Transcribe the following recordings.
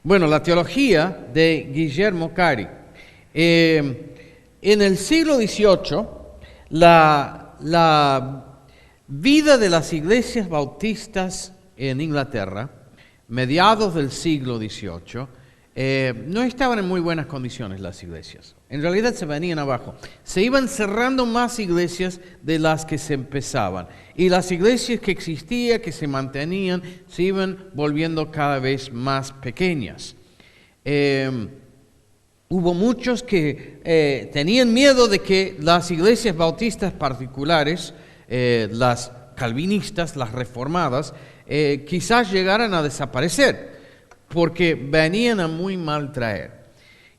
Bueno, la teología de Guillermo Cari. En el siglo XVIII, la vida de las iglesias bautistas en Inglaterra, mediados del siglo XVIII, no estaban en muy buenas condiciones las iglesias. En realidad se venían abajo. Se iban cerrando más iglesias de las que se empezaban. Y las iglesias que existían, que se mantenían, se iban volviendo cada vez más pequeñas. Hubo muchos que tenían miedo de que las iglesias bautistas particulares, las calvinistas, las reformadas, quizás llegaran a desaparecer, porque venían a muy mal traer.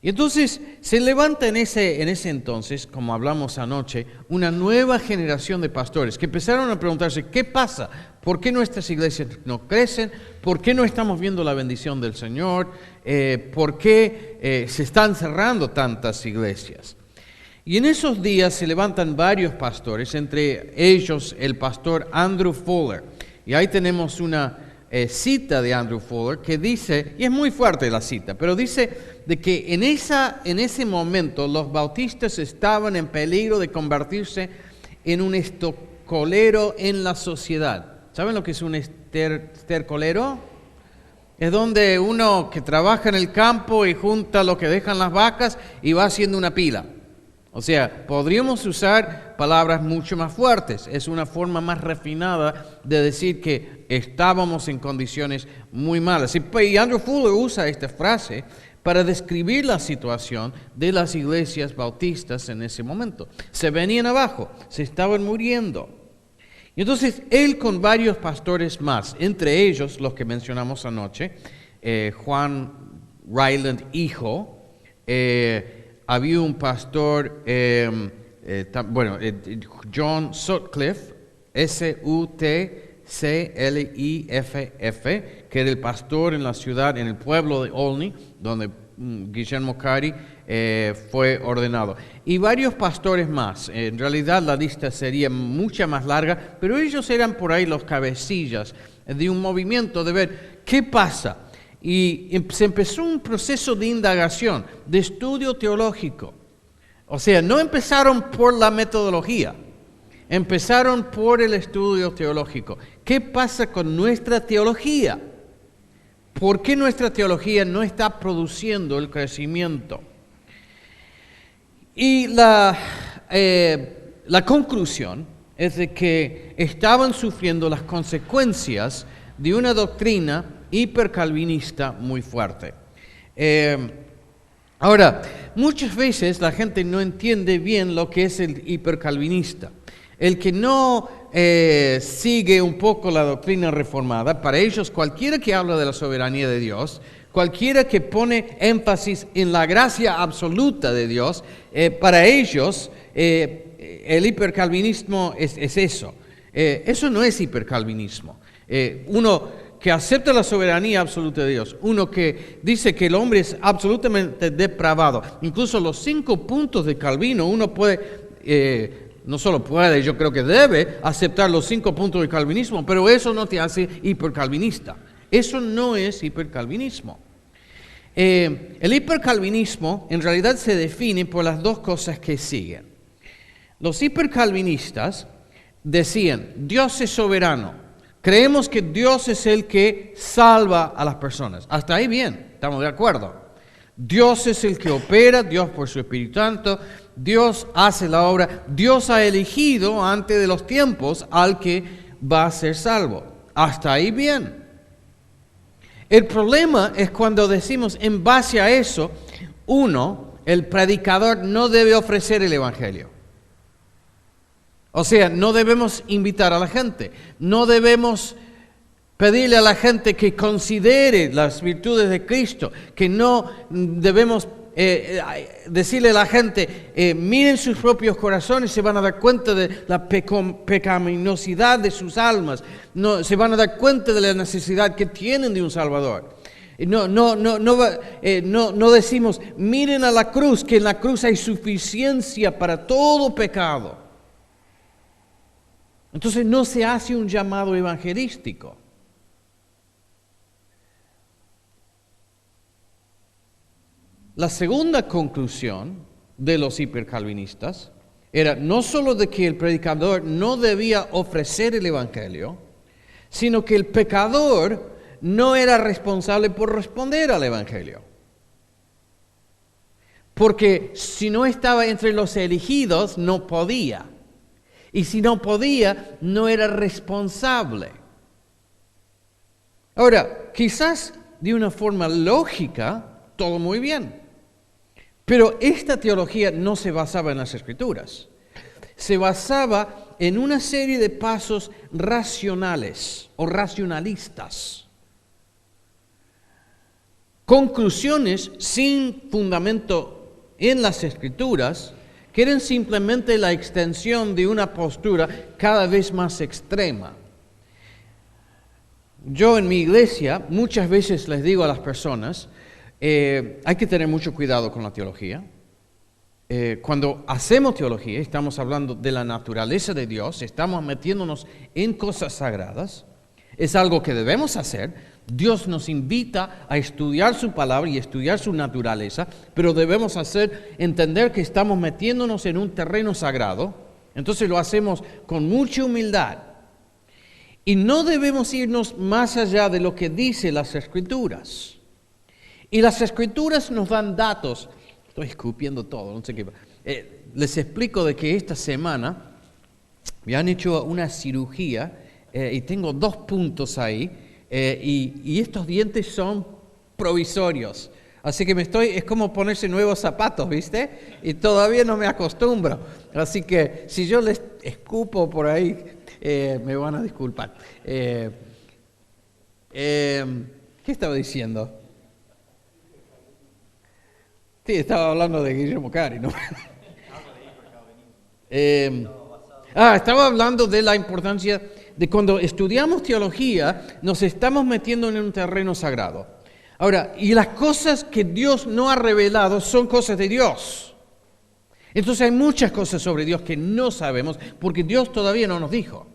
Y entonces se levanta en ese entonces, como hablamos anoche, una nueva generación de pastores que empezaron a preguntarse, ¿qué pasa? ¿Por qué nuestras iglesias no crecen? ¿Por qué no estamos viendo la bendición del Señor? ¿Por qué se están cerrando tantas iglesias? Y en esos días se levantan varios pastores, entre ellos el pastor Andrew Fuller. Y ahí tenemos una cita de Andrew Fuller que dice, y es muy fuerte la cita, pero dice de que en ese momento los bautistas estaban en peligro de convertirse en un estercolero en la sociedad. ¿Saben lo que es un estercolero? Es donde uno que trabaja en el campo y junta lo que dejan las vacas y va haciendo una pila. O sea, podríamos usar palabras mucho más fuertes. Es una forma más refinada de decir que estábamos en condiciones muy malas. Y Andrew Fuller usa esta frase para describir la situación de las iglesias bautistas en ese momento. Se venían abajo, se estaban muriendo. Y entonces él con varios pastores más, entre ellos los que mencionamos anoche, Juan Ryland hijo, había un pastor, John Sutcliffe, Sutcliff, que era el pastor en la ciudad, en el pueblo de Olney, donde Guillermo Cari fue ordenado. Y varios pastores más. En realidad la lista sería mucha más larga, pero ellos eran por ahí los cabecillas de un movimiento de ver qué pasa. Y se empezó un proceso de indagación, de estudio teológico. O sea, no empezaron por la metodología, empezaron por el estudio teológico. ¿Qué pasa con nuestra teología? ¿Por qué nuestra teología no está produciendo el crecimiento? Y la conclusión es de que estaban sufriendo las consecuencias de una doctrina hipercalvinista muy fuerte. Ahora, muchas veces la gente no entiende bien lo que es el hipercalvinista. El que no sigue un poco la doctrina reformada, para ellos cualquiera que habla de la soberanía de Dios, cualquiera que pone énfasis en la gracia absoluta de Dios, para ellos el hipercalvinismo es eso. Eso no es hipercalvinismo. Uno que acepta la soberanía absoluta de Dios, uno que dice que el hombre es absolutamente depravado. Incluso los 5 puntos de Calvino, uno puede, no solo puede, yo creo que debe aceptar los 5 puntos del calvinismo, pero eso no te hace hipercalvinista. Eso no es hipercalvinismo. El hipercalvinismo en realidad se define por las dos cosas que siguen. Los hipercalvinistas decían, Dios es soberano. Creemos que Dios es el que salva a las personas. Hasta ahí bien, estamos de acuerdo. Dios es el que opera, Dios por su Espíritu Santo, Dios hace la obra, Dios ha elegido antes de los tiempos al que va a ser salvo. Hasta ahí bien. El problema es cuando decimos en base a eso, el predicador no debe ofrecer el Evangelio. O sea, no debemos invitar a la gente, no debemos pedirle a la gente que considere las virtudes de Cristo, que no debemos decirle a la gente, miren sus propios corazones, se van a dar cuenta de la pecaminosidad de sus almas, se van a dar cuenta de la necesidad que tienen de un Salvador. No decimos, miren a la cruz, que en la cruz hay suficiencia para todo pecado. Entonces no se hace un llamado evangelístico. La segunda conclusión de los hipercalvinistas era no solo de que el predicador no debía ofrecer el evangelio, sino que el pecador no era responsable por responder al evangelio. Porque si no estaba entre los elegidos, no podía. Y si no podía, no era responsable. Ahora, quizás de una forma lógica, todo muy bien. Pero esta teología no se basaba en las Escrituras. Se basaba en una serie de pasos racionales o racionalistas. Conclusiones sin fundamento en las Escrituras, que eran simplemente la extensión de una postura cada vez más extrema. Yo en mi iglesia muchas veces les digo a las personas, hay que tener mucho cuidado con la teología. Cuando hacemos teología, estamos hablando de la naturaleza de Dios, estamos metiéndonos en cosas sagradas, es algo que debemos hacer. Dios nos invita a estudiar su palabra y estudiar su naturaleza, pero debemos entender que estamos metiéndonos en un terreno sagrado, entonces lo hacemos con mucha humildad. Y no debemos irnos más allá de lo que dicen las Escrituras. Y las Escrituras nos dan datos. Estoy escupiendo todo, no sé qué. Les explico de que esta semana me han hecho una cirugía y tengo 2 puntos ahí. Y estos dientes son provisorios. Así que es como ponerse nuevos zapatos, ¿viste? Y todavía no me acostumbro. Así que si yo les escupo por ahí, me van a disculpar. ¿Qué estaba diciendo? Sí, estaba hablando de Guillermo Cari, ¿no? Estaba hablando de la importancia de cuando estudiamos teología, nos estamos metiendo en un terreno sagrado. Ahora, y las cosas que Dios no ha revelado son cosas de Dios. Entonces hay muchas cosas sobre Dios que no sabemos porque Dios todavía no nos dijo.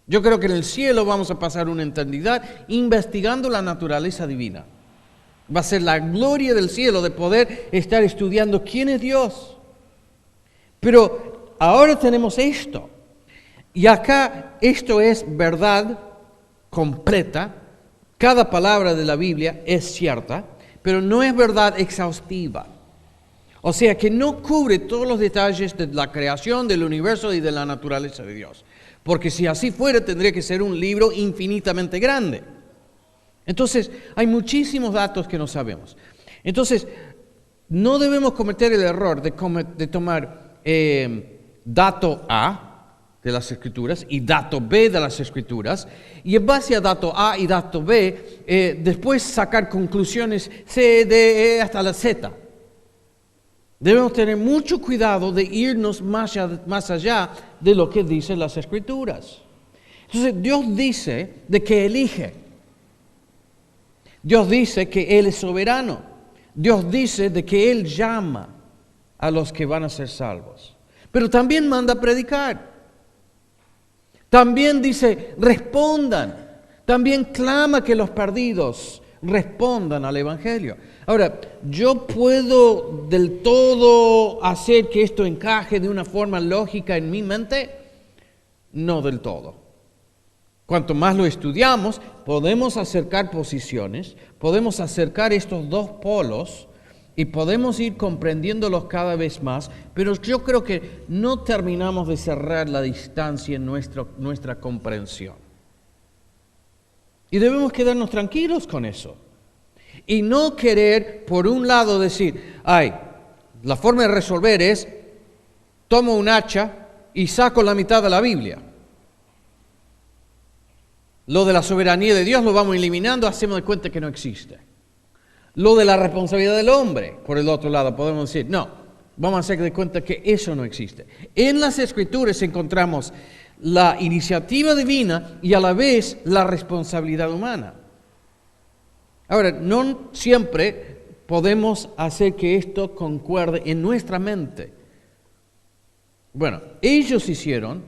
Yo creo que en el cielo vamos a pasar una eternidad investigando la naturaleza divina. Va a ser la gloria del cielo de poder estar estudiando quién es Dios. Pero ahora tenemos esto. Y acá esto es verdad completa. Cada palabra de la Biblia es cierta, pero no es verdad exhaustiva. O sea que no cubre todos los detalles de la creación del universo y de la naturaleza de Dios. Porque si así fuera, tendría que ser un libro infinitamente grande. Entonces, hay muchísimos datos que no sabemos. Entonces, no debemos cometer el error de tomar dato A de las Escrituras y dato B de las Escrituras, y en base a dato A y dato B, después sacar conclusiones C, D, E hasta la Z. Debemos tener mucho cuidado de irnos más allá de lo que dicen las Escrituras. Entonces, Dios dice de que elige. Dios dice que Él es soberano. Dios dice de que Él llama a los que van a ser salvos. Pero también manda a predicar. También dice, respondan. También clama que los perdidos respondan al Evangelio. Ahora, ¿yo puedo del todo hacer que esto encaje de una forma lógica en mi mente? No del todo. Cuanto más lo estudiamos, podemos acercar posiciones, podemos acercar estos 2 polos y podemos ir comprendiéndolos cada vez más, pero yo creo que no terminamos de cerrar la distancia en nuestra comprensión. Y debemos quedarnos tranquilos con eso. Y no querer, por un lado, decir, la forma de resolver es, tomo un hacha y saco la mitad de la Biblia. Lo de la soberanía de Dios lo vamos eliminando, hacemos de cuenta que no existe. Lo de la responsabilidad del hombre, por el otro lado, podemos decir, no, vamos a hacer de cuenta que eso no existe. En las Escrituras encontramos la iniciativa divina y a la vez la responsabilidad humana. Ahora, no siempre podemos hacer que esto concuerde en nuestra mente. Bueno, ellos hicieron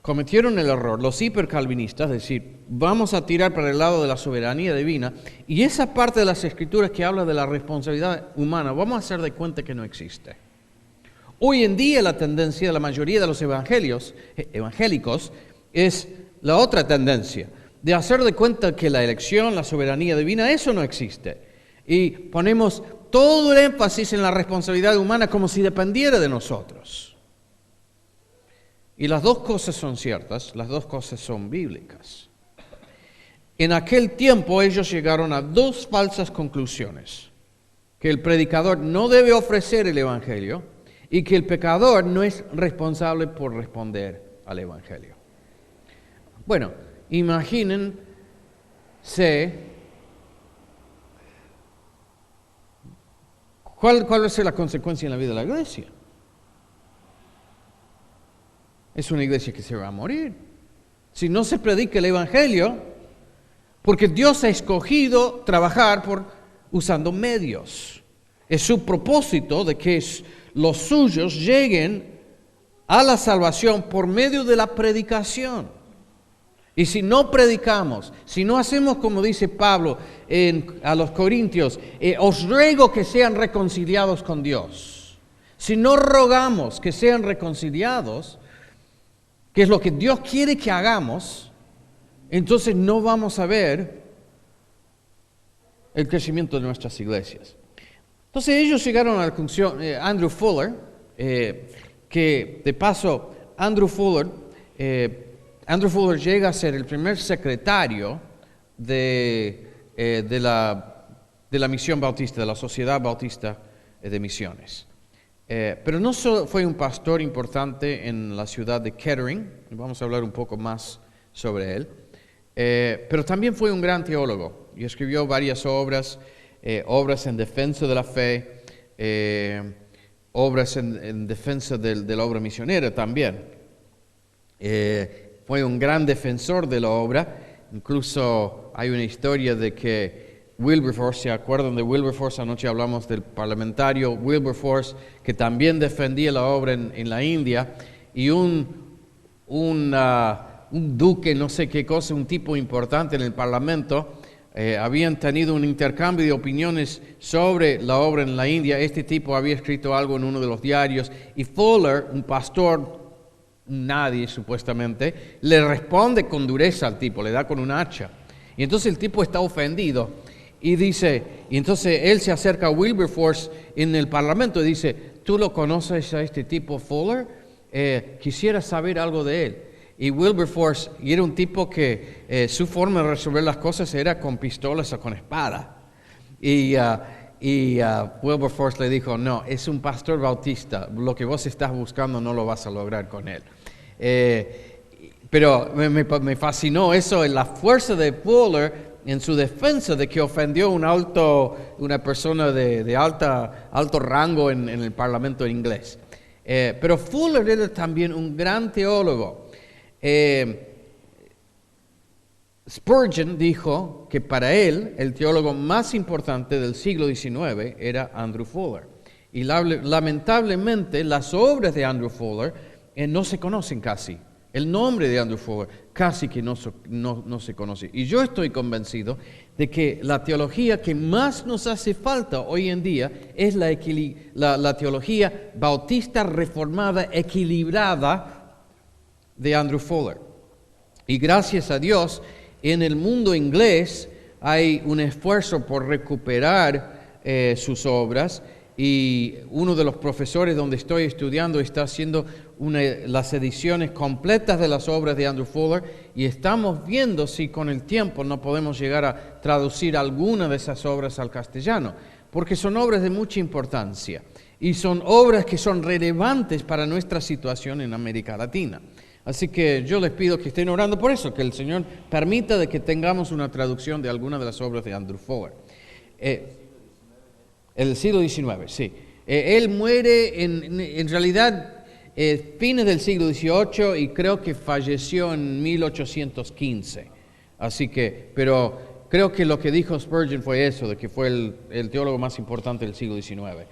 cometieron el error, los hipercalvinistas, es decir, vamos a tirar para el lado de la soberanía divina, y esa parte de las Escrituras que habla de la responsabilidad humana, vamos a hacer de cuenta que no existe. Hoy en día la tendencia de la mayoría de los evangélicos es la otra tendencia, de hacer de cuenta que la elección, la soberanía divina, eso no existe. Y ponemos todo el énfasis en la responsabilidad humana como si dependiera de nosotros. Y las dos cosas son ciertas, las dos cosas son bíblicas. En aquel tiempo ellos llegaron a dos falsas conclusiones: que el predicador no debe ofrecer el evangelio y que el pecador no es responsable por responder al evangelio. Bueno, imagínense cuál va a ser la consecuencia en la vida de la iglesia. Es una iglesia que se va a morir si no se predica el evangelio, porque Dios ha escogido trabajar usando medios. Es su propósito de que los suyos lleguen a la salvación por medio de la predicación. Y si no predicamos, si no hacemos como dice Pablo a los Corintios, os ruego que sean reconciliados con Dios. Si no rogamos que sean reconciliados, que es lo que Dios quiere que hagamos, entonces no vamos a ver el crecimiento de nuestras iglesias. Entonces ellos llegaron a la conclusión, Andrew Fuller, que de paso Andrew Fuller llega a ser el primer secretario de la Misión Bautista, de la Sociedad Bautista de Misiones. Pero no solo fue un pastor importante en la ciudad de Kettering, vamos a hablar un poco más sobre él, pero también fue un gran teólogo y escribió varias obras en defensa de la fe, obras en defensa de la obra misionera también. Fue un gran defensor de la obra. Incluso hay una historia de que Wilberforce, ¿se acuerdan de Wilberforce? Anoche hablamos del parlamentario Wilberforce, que también defendía la obra en la India, y un duque, no sé qué cosa, un tipo importante en el parlamento, habían tenido un intercambio de opiniones sobre la obra en la India. Este tipo había escrito algo en uno de los diarios, y Fuller, un pastor, nadie supuestamente, le responde con dureza al tipo, le da con un hacha. Y entonces el tipo está ofendido y entonces él se acerca a Wilberforce en el parlamento y dice: ¿tú lo conoces a este tipo Fuller? Quisiera saber algo de él. Y Wilberforce, y era un tipo que su forma de resolver las cosas era con pistolas o con espada. Y Wilberforce le dijo: no, es un pastor bautista, lo que vos estás buscando no lo vas a lograr con él. Pero me fascinó eso, en la fuerza de Fuller en su defensa de que ofendió una persona de alto rango en el parlamento inglés. Pero Fuller era también un gran teólogo. Spurgeon dijo que para él el teólogo más importante del siglo XIX era Andrew Fuller. Y lamentablemente las obras de Andrew Fuller no se conocen casi. El nombre de Andrew Fuller casi que no se conoce. Y yo estoy convencido de que la teología que más nos hace falta hoy en día es la teología bautista reformada equilibrada de Andrew Fuller. Y gracias a Dios, en el mundo inglés hay un esfuerzo por recuperar sus obras, y uno de los profesores donde estoy estudiando está haciendo las ediciones completas de las obras de Andrew Fuller, y estamos viendo si con el tiempo no podemos llegar a traducir alguna de esas obras al castellano, porque son obras de mucha importancia y son obras que son relevantes para nuestra situación en América Latina. Así que yo les pido que estén orando por eso, que el Señor permita de que tengamos una traducción de alguna de las obras de Andrew Fuller. El siglo XIX, sí. Él muere en realidad fines del siglo XVIII y creo que falleció en 1815. Así que, pero creo que lo que dijo Spurgeon fue eso, de que fue el teólogo más importante del siglo XIX.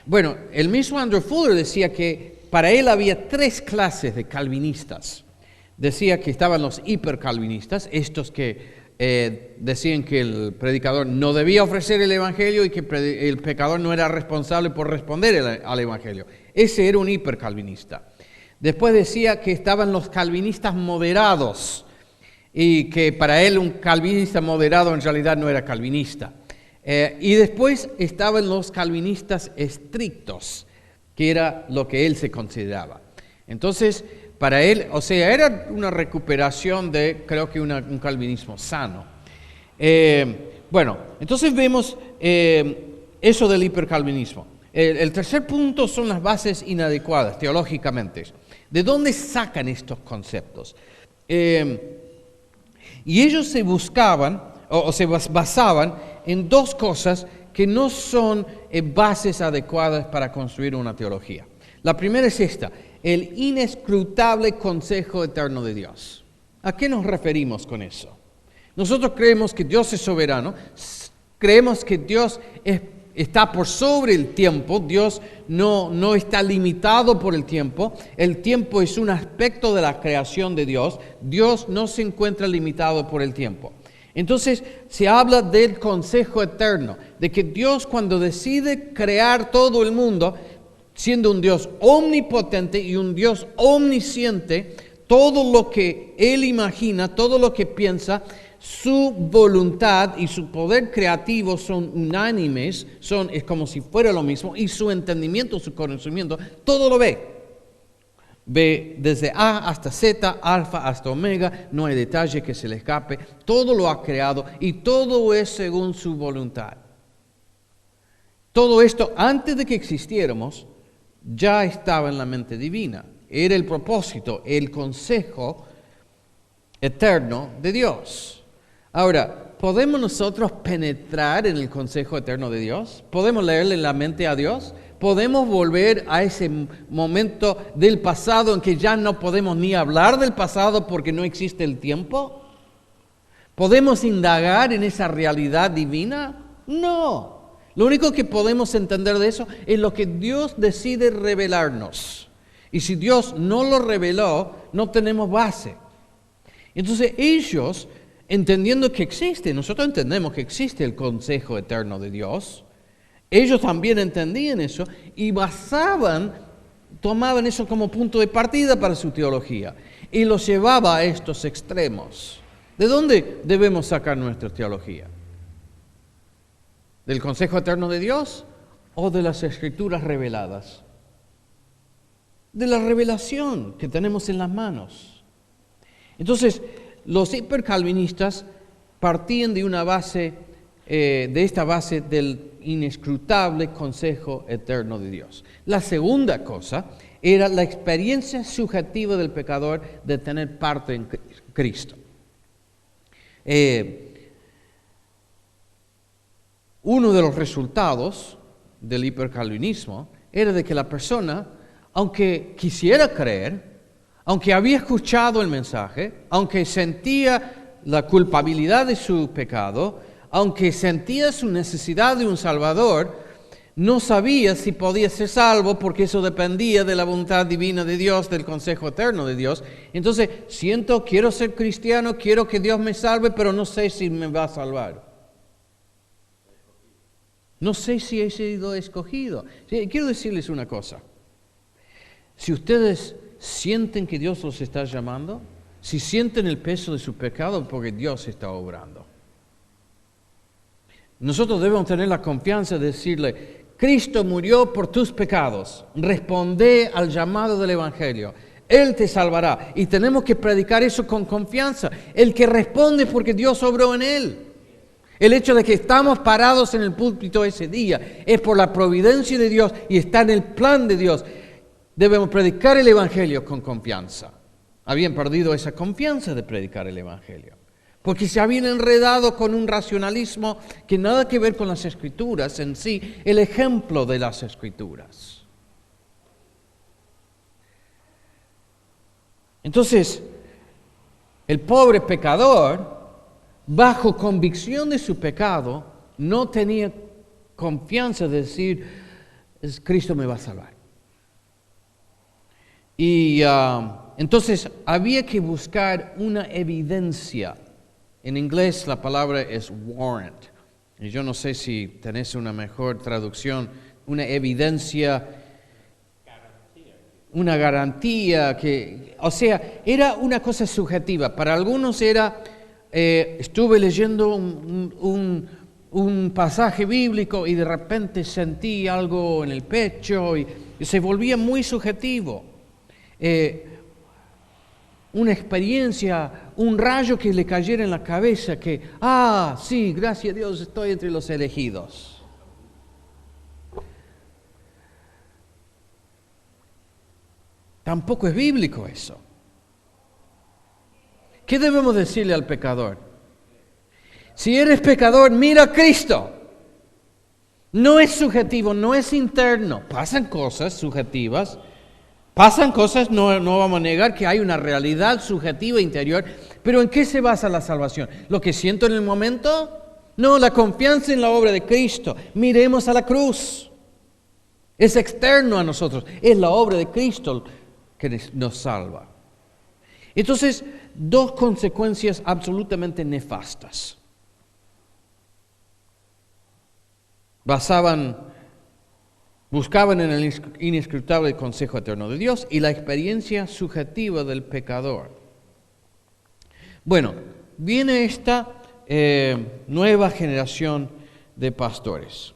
Bueno, el mismo Andrew Fuller decía que para él había 3 clases de calvinistas. Decía que estaban los hipercalvinistas, estos que decían que el predicador no debía ofrecer el evangelio y que el pecador no era responsable por responder al evangelio. Ese era un hipercalvinista. Después decía que estaban los calvinistas moderados y que para él un calvinista moderado en realidad no era calvinista. Y después estaban los calvinistas estrictos, que era lo que él se consideraba. Entonces, para él, o sea, era una recuperación de, creo que un calvinismo sano. Bueno, entonces vemos eso del hipercalvinismo. El tercer punto son las bases inadecuadas teológicamente. ¿De dónde sacan estos conceptos? Y ellos se buscaban, o se basaban en 2 cosas que no son bases adecuadas para construir una teología. La primera es esta: el inescrutable consejo eterno de Dios. ¿A qué nos referimos con eso? Nosotros creemos que Dios es soberano, creemos que Dios está por sobre el tiempo, Dios no está limitado por el tiempo es un aspecto de la creación de Dios, Dios no se encuentra limitado por el tiempo. Entonces se habla del consejo eterno, de que Dios cuando decide crear todo el mundo, siendo un Dios omnipotente y un Dios omnisciente, todo lo que Él imagina, todo lo que piensa, su voluntad y su poder creativo son unánimes, es como si fuera lo mismo, y su entendimiento, su conocimiento, todo lo ve. Ve desde A hasta Z, alfa hasta omega, no hay detalle que se le escape, todo lo ha creado y todo es según su voluntad. Todo esto, antes de que existiéramos, ya estaba en la mente divina. Era el propósito, el consejo eterno de Dios. Ahora, ¿podemos nosotros penetrar en el consejo eterno de Dios? ¿Podemos leerle la mente a Dios? ¿Podemos volver a ese momento del pasado en que ya no podemos ni hablar del pasado porque no existe el tiempo? ¿Podemos indagar en esa realidad divina? No. Lo único que podemos entender de eso es lo que Dios decide revelarnos. Y si Dios no lo reveló, no tenemos base. Entonces ellos, entendiendo que existe, nosotros entendemos que existe el consejo eterno de Dios, ellos también entendían eso y tomaban eso como punto de partida para su teología y los llevaba a estos extremos. ¿De dónde debemos sacar nuestra teología? ¿Del consejo eterno de Dios o de las escrituras reveladas? De la revelación que tenemos en las manos. Entonces, los hipercalvinistas partían de una base, de esta base del inescrutable consejo eterno de Dios. La segunda cosa era la experiencia subjetiva del pecador de tener parte en Cristo. Uno de los resultados del hipercalvinismo era de que la persona, aunque quisiera creer, aunque había escuchado el mensaje, aunque sentía la culpabilidad de su pecado, aunque sentía su necesidad de un Salvador, no sabía si podía ser salvo porque eso dependía de la voluntad divina de Dios, del consejo eterno de Dios. Entonces, quiero ser cristiano, quiero que Dios me salve, pero no sé si me va a salvar. No sé si he sido escogido. Quiero decirles una cosa. Si ustedes sienten que Dios los está llamando, si sienten el peso de su pecado, porque Dios está obrando. Nosotros debemos tener la confianza de decirle, Cristo murió por tus pecados, responde al llamado del Evangelio, Él te salvará. Y tenemos que predicar eso con confianza. El que responde porque Dios obró en él. El hecho de que estamos parados en el púlpito ese día es por la providencia de Dios y está en el plan de Dios. Debemos predicar el Evangelio con confianza. Habían perdido esa confianza de predicar el Evangelio, porque se habían enredado con un racionalismo que nada que ver con las Escrituras en sí, el ejemplo de las Escrituras. Entonces, el pobre pecador, bajo convicción de su pecado, no tenía confianza de decir, Cristo me va a salvar. Y entonces había que buscar una evidencia. En inglés la palabra es warrant. Y yo no sé si tenés una mejor traducción, una evidencia, una garantía, o sea, era una cosa subjetiva. Para algunos era, estuve leyendo un pasaje bíblico y de repente sentí algo en el pecho y se volvía muy subjetivo. Una experiencia, un rayo que le cayera en la cabeza, que, sí, gracias a Dios estoy entre los elegidos. Tampoco es bíblico eso. ¿Qué debemos decirle al pecador? Si eres pecador, mira a Cristo. No es subjetivo, no es interno. Pasan cosas subjetivas. Pasan cosas, no vamos a negar que hay una realidad subjetiva interior, pero ¿en qué se basa la salvación? ¿Lo que siento en el momento? No, la confianza en la obra de Cristo. Miremos a la cruz. Es externo a nosotros, es la obra de Cristo que nos salva. Entonces, dos consecuencias absolutamente nefastas. Buscaban en el inescrutable consejo eterno de Dios y la experiencia subjetiva del pecador. Bueno, viene esta nueva generación de pastores.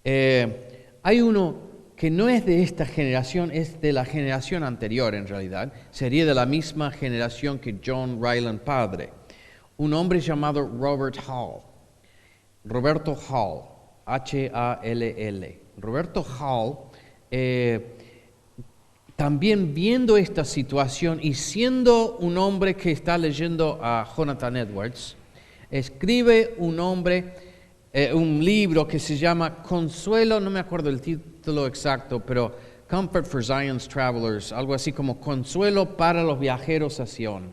Hay uno que no es de esta generación, es de la generación anterior en realidad. Sería de la misma generación que John Ryland padre. Un hombre llamado Roberto Hall, H-A-L-L. Roberto Hall, también viendo esta situación y siendo un hombre que está leyendo a Jonathan Edwards, escribe un libro que se llama Consuelo, no me acuerdo el título exacto, pero Comfort for Zion's Travelers, algo así como Consuelo para los viajeros a Sion.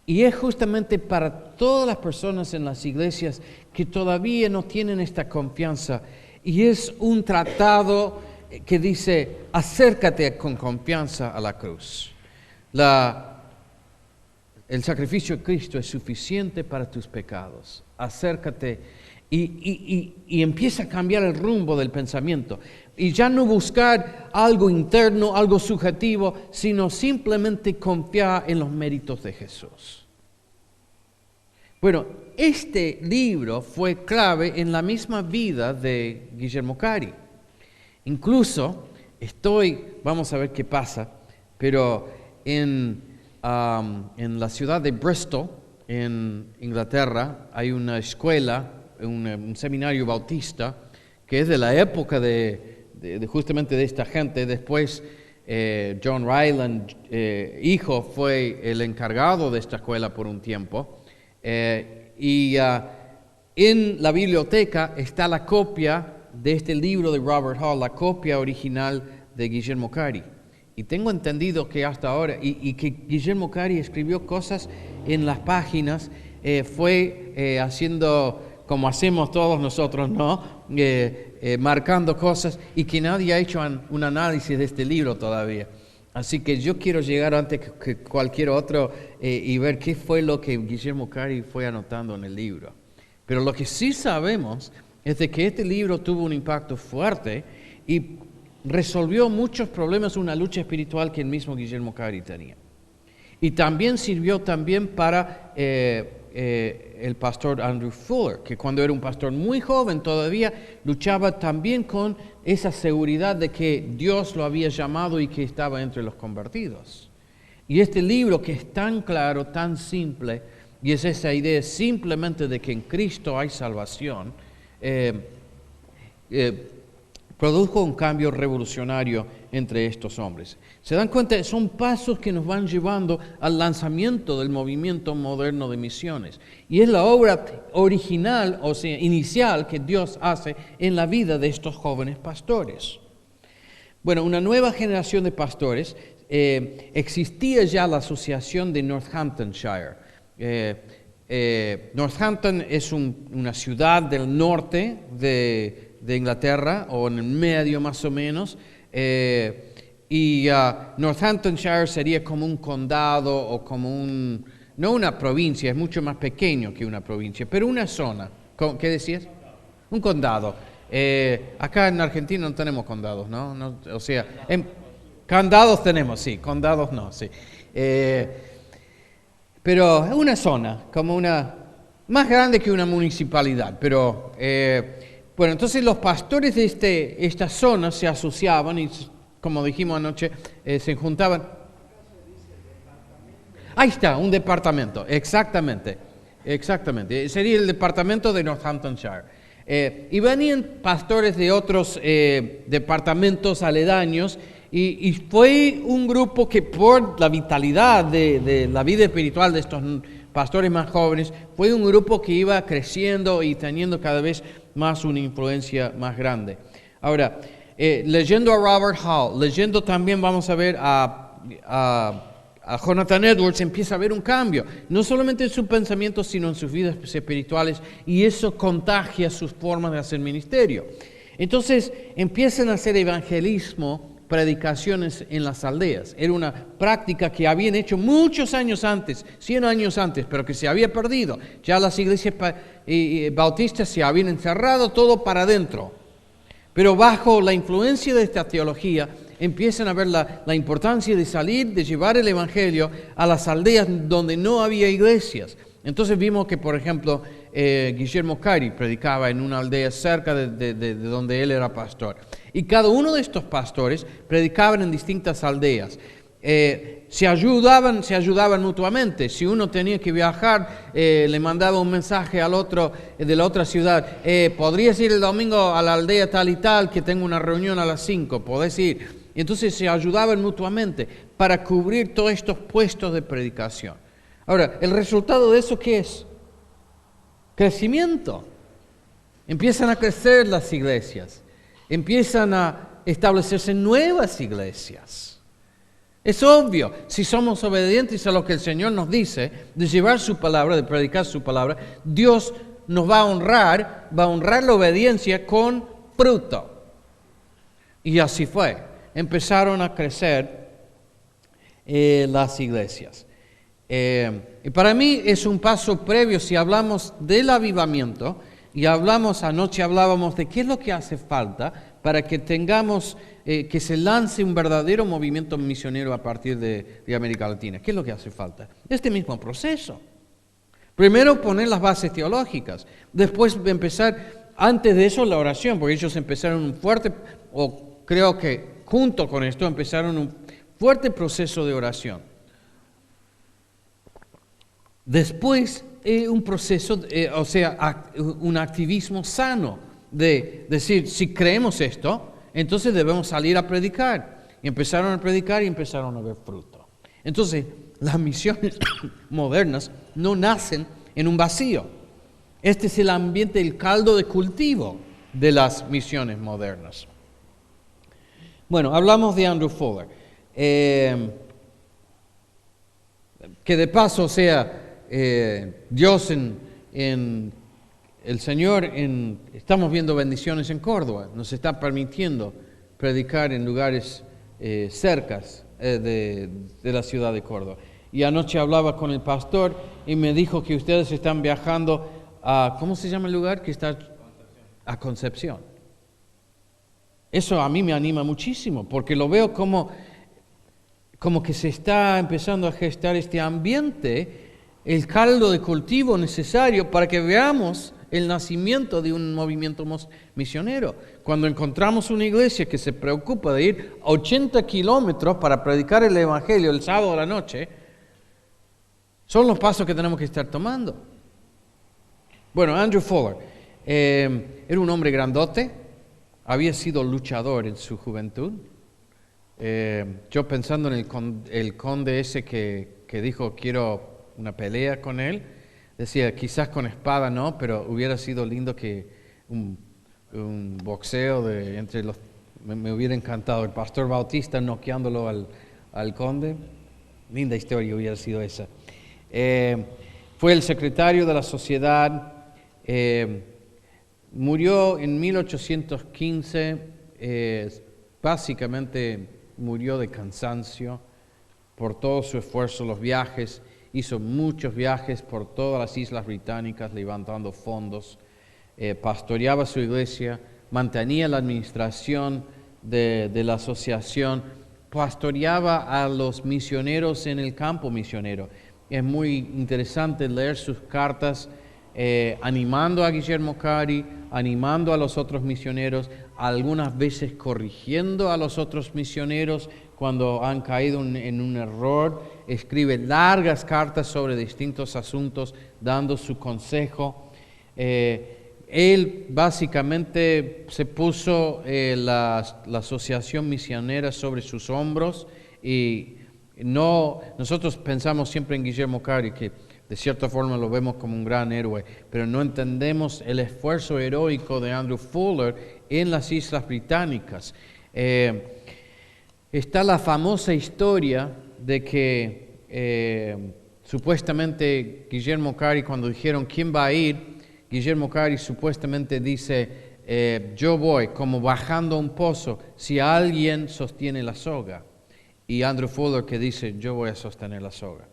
Y es justamente para todas las personas en las iglesias que todavía no tienen esta confianza. Y es un tratado que dice, acércate con confianza a la cruz. El sacrificio de Cristo es suficiente para tus pecados. Acércate y empieza a cambiar el rumbo del pensamiento. Y ya no buscar algo interno, algo subjetivo, sino simplemente confiar en los méritos de Jesús. Bueno, este libro fue clave en la misma vida de Guillermo Cari. Incluso vamos a ver qué pasa, pero en la ciudad de Bristol, en Inglaterra, hay una escuela, un seminario bautista, que es de la época de justamente de esta gente. Después John Ryland, hijo, fue el encargado de esta escuela por un tiempo. En la biblioteca está la copia de este libro de Robert Hall, la copia original de Guillermo Cari. Y tengo entendido que hasta ahora, y que Guillermo Cari escribió cosas en las páginas, fue haciendo como hacemos todos nosotros, ¿no? Marcando cosas, y que nadie ha hecho un análisis de este libro todavía. Así que yo quiero llegar antes que cualquier otro y ver qué fue lo que Guillermo Cari fue anotando en el libro. Pero lo que sí sabemos es de que este libro tuvo un impacto fuerte y resolvió muchos problemas, una lucha espiritual que el mismo Guillermo Cari tenía. Y también sirvió para el pastor Andrew Fuller, que cuando era un pastor muy joven todavía luchaba también con esa seguridad de que Dios lo había llamado y que estaba entre los convertidos. Y este libro, que es tan claro, tan simple, y es esa idea simplemente de que en Cristo hay salvación, produjo un cambio revolucionario entre estos hombres. ¿Se dan cuenta? Son pasos que nos van llevando al lanzamiento del movimiento moderno de misiones. Y es la obra original, o sea, inicial, que Dios hace en la vida de estos jóvenes pastores. Bueno, una nueva generación de pastores, existía ya la asociación de Northamptonshire. Northampton es una ciudad del norte de Inglaterra, o en el medio más o menos, y Northamptonshire sería como un condado o como no una provincia, es mucho más pequeño que una provincia, pero una zona. ¿Qué decías? Un condado. Acá en Argentina no tenemos condados, ¿no? O sea, candados tenemos, sí, condados no, sí. Pero es una zona, como más grande que una municipalidad, pero bueno, entonces los pastores de esta zona se asociaban y, como dijimos anoche, se juntaban. Ahí está, un departamento, exactamente, sería el departamento de Northamptonshire. Y venían pastores de otros departamentos aledaños y fue un grupo que por la vitalidad de la vida espiritual de estos pastores más jóvenes, fue un grupo que iba creciendo y teniendo cada vez más una influencia más grande. Ahora, leyendo a Robert Hall, leyendo también vamos a ver a Jonathan Edwards, empieza a haber un cambio, no solamente en sus pensamientos, sino en sus vidas espirituales, y eso contagia sus formas de hacer ministerio. Entonces empiezan a hacer evangelismo, predicaciones en las aldeas. Era una práctica que habían hecho muchos años antes, 100 años antes, pero que se había perdido. Ya las iglesias bautistas se habían encerrado todo para adentro. Pero bajo la influencia de esta teología, empiezan a ver la importancia de salir, de llevar el evangelio a las aldeas donde no había iglesias. Entonces vimos que, por ejemplo, Guillermo Cari predicaba en una aldea cerca de donde él era pastor. Y cada uno de estos pastores predicaban en distintas aldeas. Se ayudaban mutuamente. Si uno tenía que viajar, le mandaba un mensaje al otro de la otra ciudad. ¿Podrías ir el domingo a la aldea tal y tal, que tengo una reunión a las 5? ¿Podés ir? Y entonces se ayudaban mutuamente para cubrir todos estos puestos de predicación. Ahora, ¿el resultado de eso qué es? Crecimiento. Empiezan a crecer las iglesias. Empiezan a establecerse nuevas iglesias. Es obvio, si somos obedientes a lo que el Señor nos dice, de llevar su palabra, de predicar su palabra, Dios nos va a honrar la obediencia con fruto. Y así fue. Empezaron a crecer las iglesias. Y para mí es un paso previo, si hablamos del avivamiento, y anoche hablábamos de qué es lo que hace falta para que tengamos, que se lance un verdadero movimiento misionero a partir de América Latina. ¿Qué es lo que hace falta? Este mismo proceso. Primero poner las bases teológicas, después empezar, antes de eso la oración, porque ellos empezaron un fuerte, o creo que junto con esto empezaron un fuerte proceso de oración. Después un proceso, un activismo sano de decir, si creemos esto, entonces debemos salir a predicar. Y empezaron a predicar y empezaron a ver fruto. Entonces, las misiones modernas no nacen en un vacío. Este es el ambiente, el caldo de cultivo de las misiones modernas. Bueno, hablamos de Andrew Fuller. Que de paso, Dios el Señor, estamos viendo bendiciones en Córdoba, nos está permitiendo predicar en lugares cercas de la ciudad de Córdoba. Y anoche hablaba con el pastor y me dijo que ustedes están viajando a, ¿cómo se llama el lugar? Que está a Concepción. Eso a mí me anima muchísimo, porque lo veo como que se está empezando a gestar este ambiente, el caldo de cultivo necesario para que veamos el nacimiento de un movimiento misionero. Cuando encontramos una iglesia que se preocupa de ir a 80 kilómetros para predicar el evangelio el sábado a la noche, son los pasos que tenemos que estar tomando. Bueno, Andrew Fuller era un hombre grandote, había sido luchador en su juventud. Yo pensando en el conde ese que dijo quiero una pelea con él, decía quizás con espada no, pero hubiera sido lindo que un boxeo entre los, me hubiera encantado, el pastor Bautista noqueándolo al conde, linda historia hubiera sido esa. Fue el secretario de la sociedad, murió en 1815, básicamente murió de cansancio por todo su esfuerzo, los viajes. Hizo muchos viajes por todas las islas británicas levantando fondos. Pastoreaba su iglesia, mantenía la administración de la asociación, pastoreaba a los misioneros en el campo misionero. Es muy interesante leer sus cartas animando a Guillermo Cari, animando a los otros misioneros, algunas veces corrigiendo a los otros misioneros cuando han caído en un error. Escribe largas cartas sobre distintos asuntos, dando su consejo. Él básicamente se puso la asociación misionera sobre sus hombros y nosotros pensamos siempre en Guillermo Cari, que de cierta forma lo vemos como un gran héroe, pero no entendemos el esfuerzo heroico de Andrew Fuller en las Islas Británicas. Está la famosa historia de que supuestamente Guillermo Cari, cuando dijeron quién va a ir, Guillermo Cari supuestamente dice, yo voy como bajando un pozo si alguien sostiene la soga. Y Andrew Fuller que dice, yo voy a sostener la soga.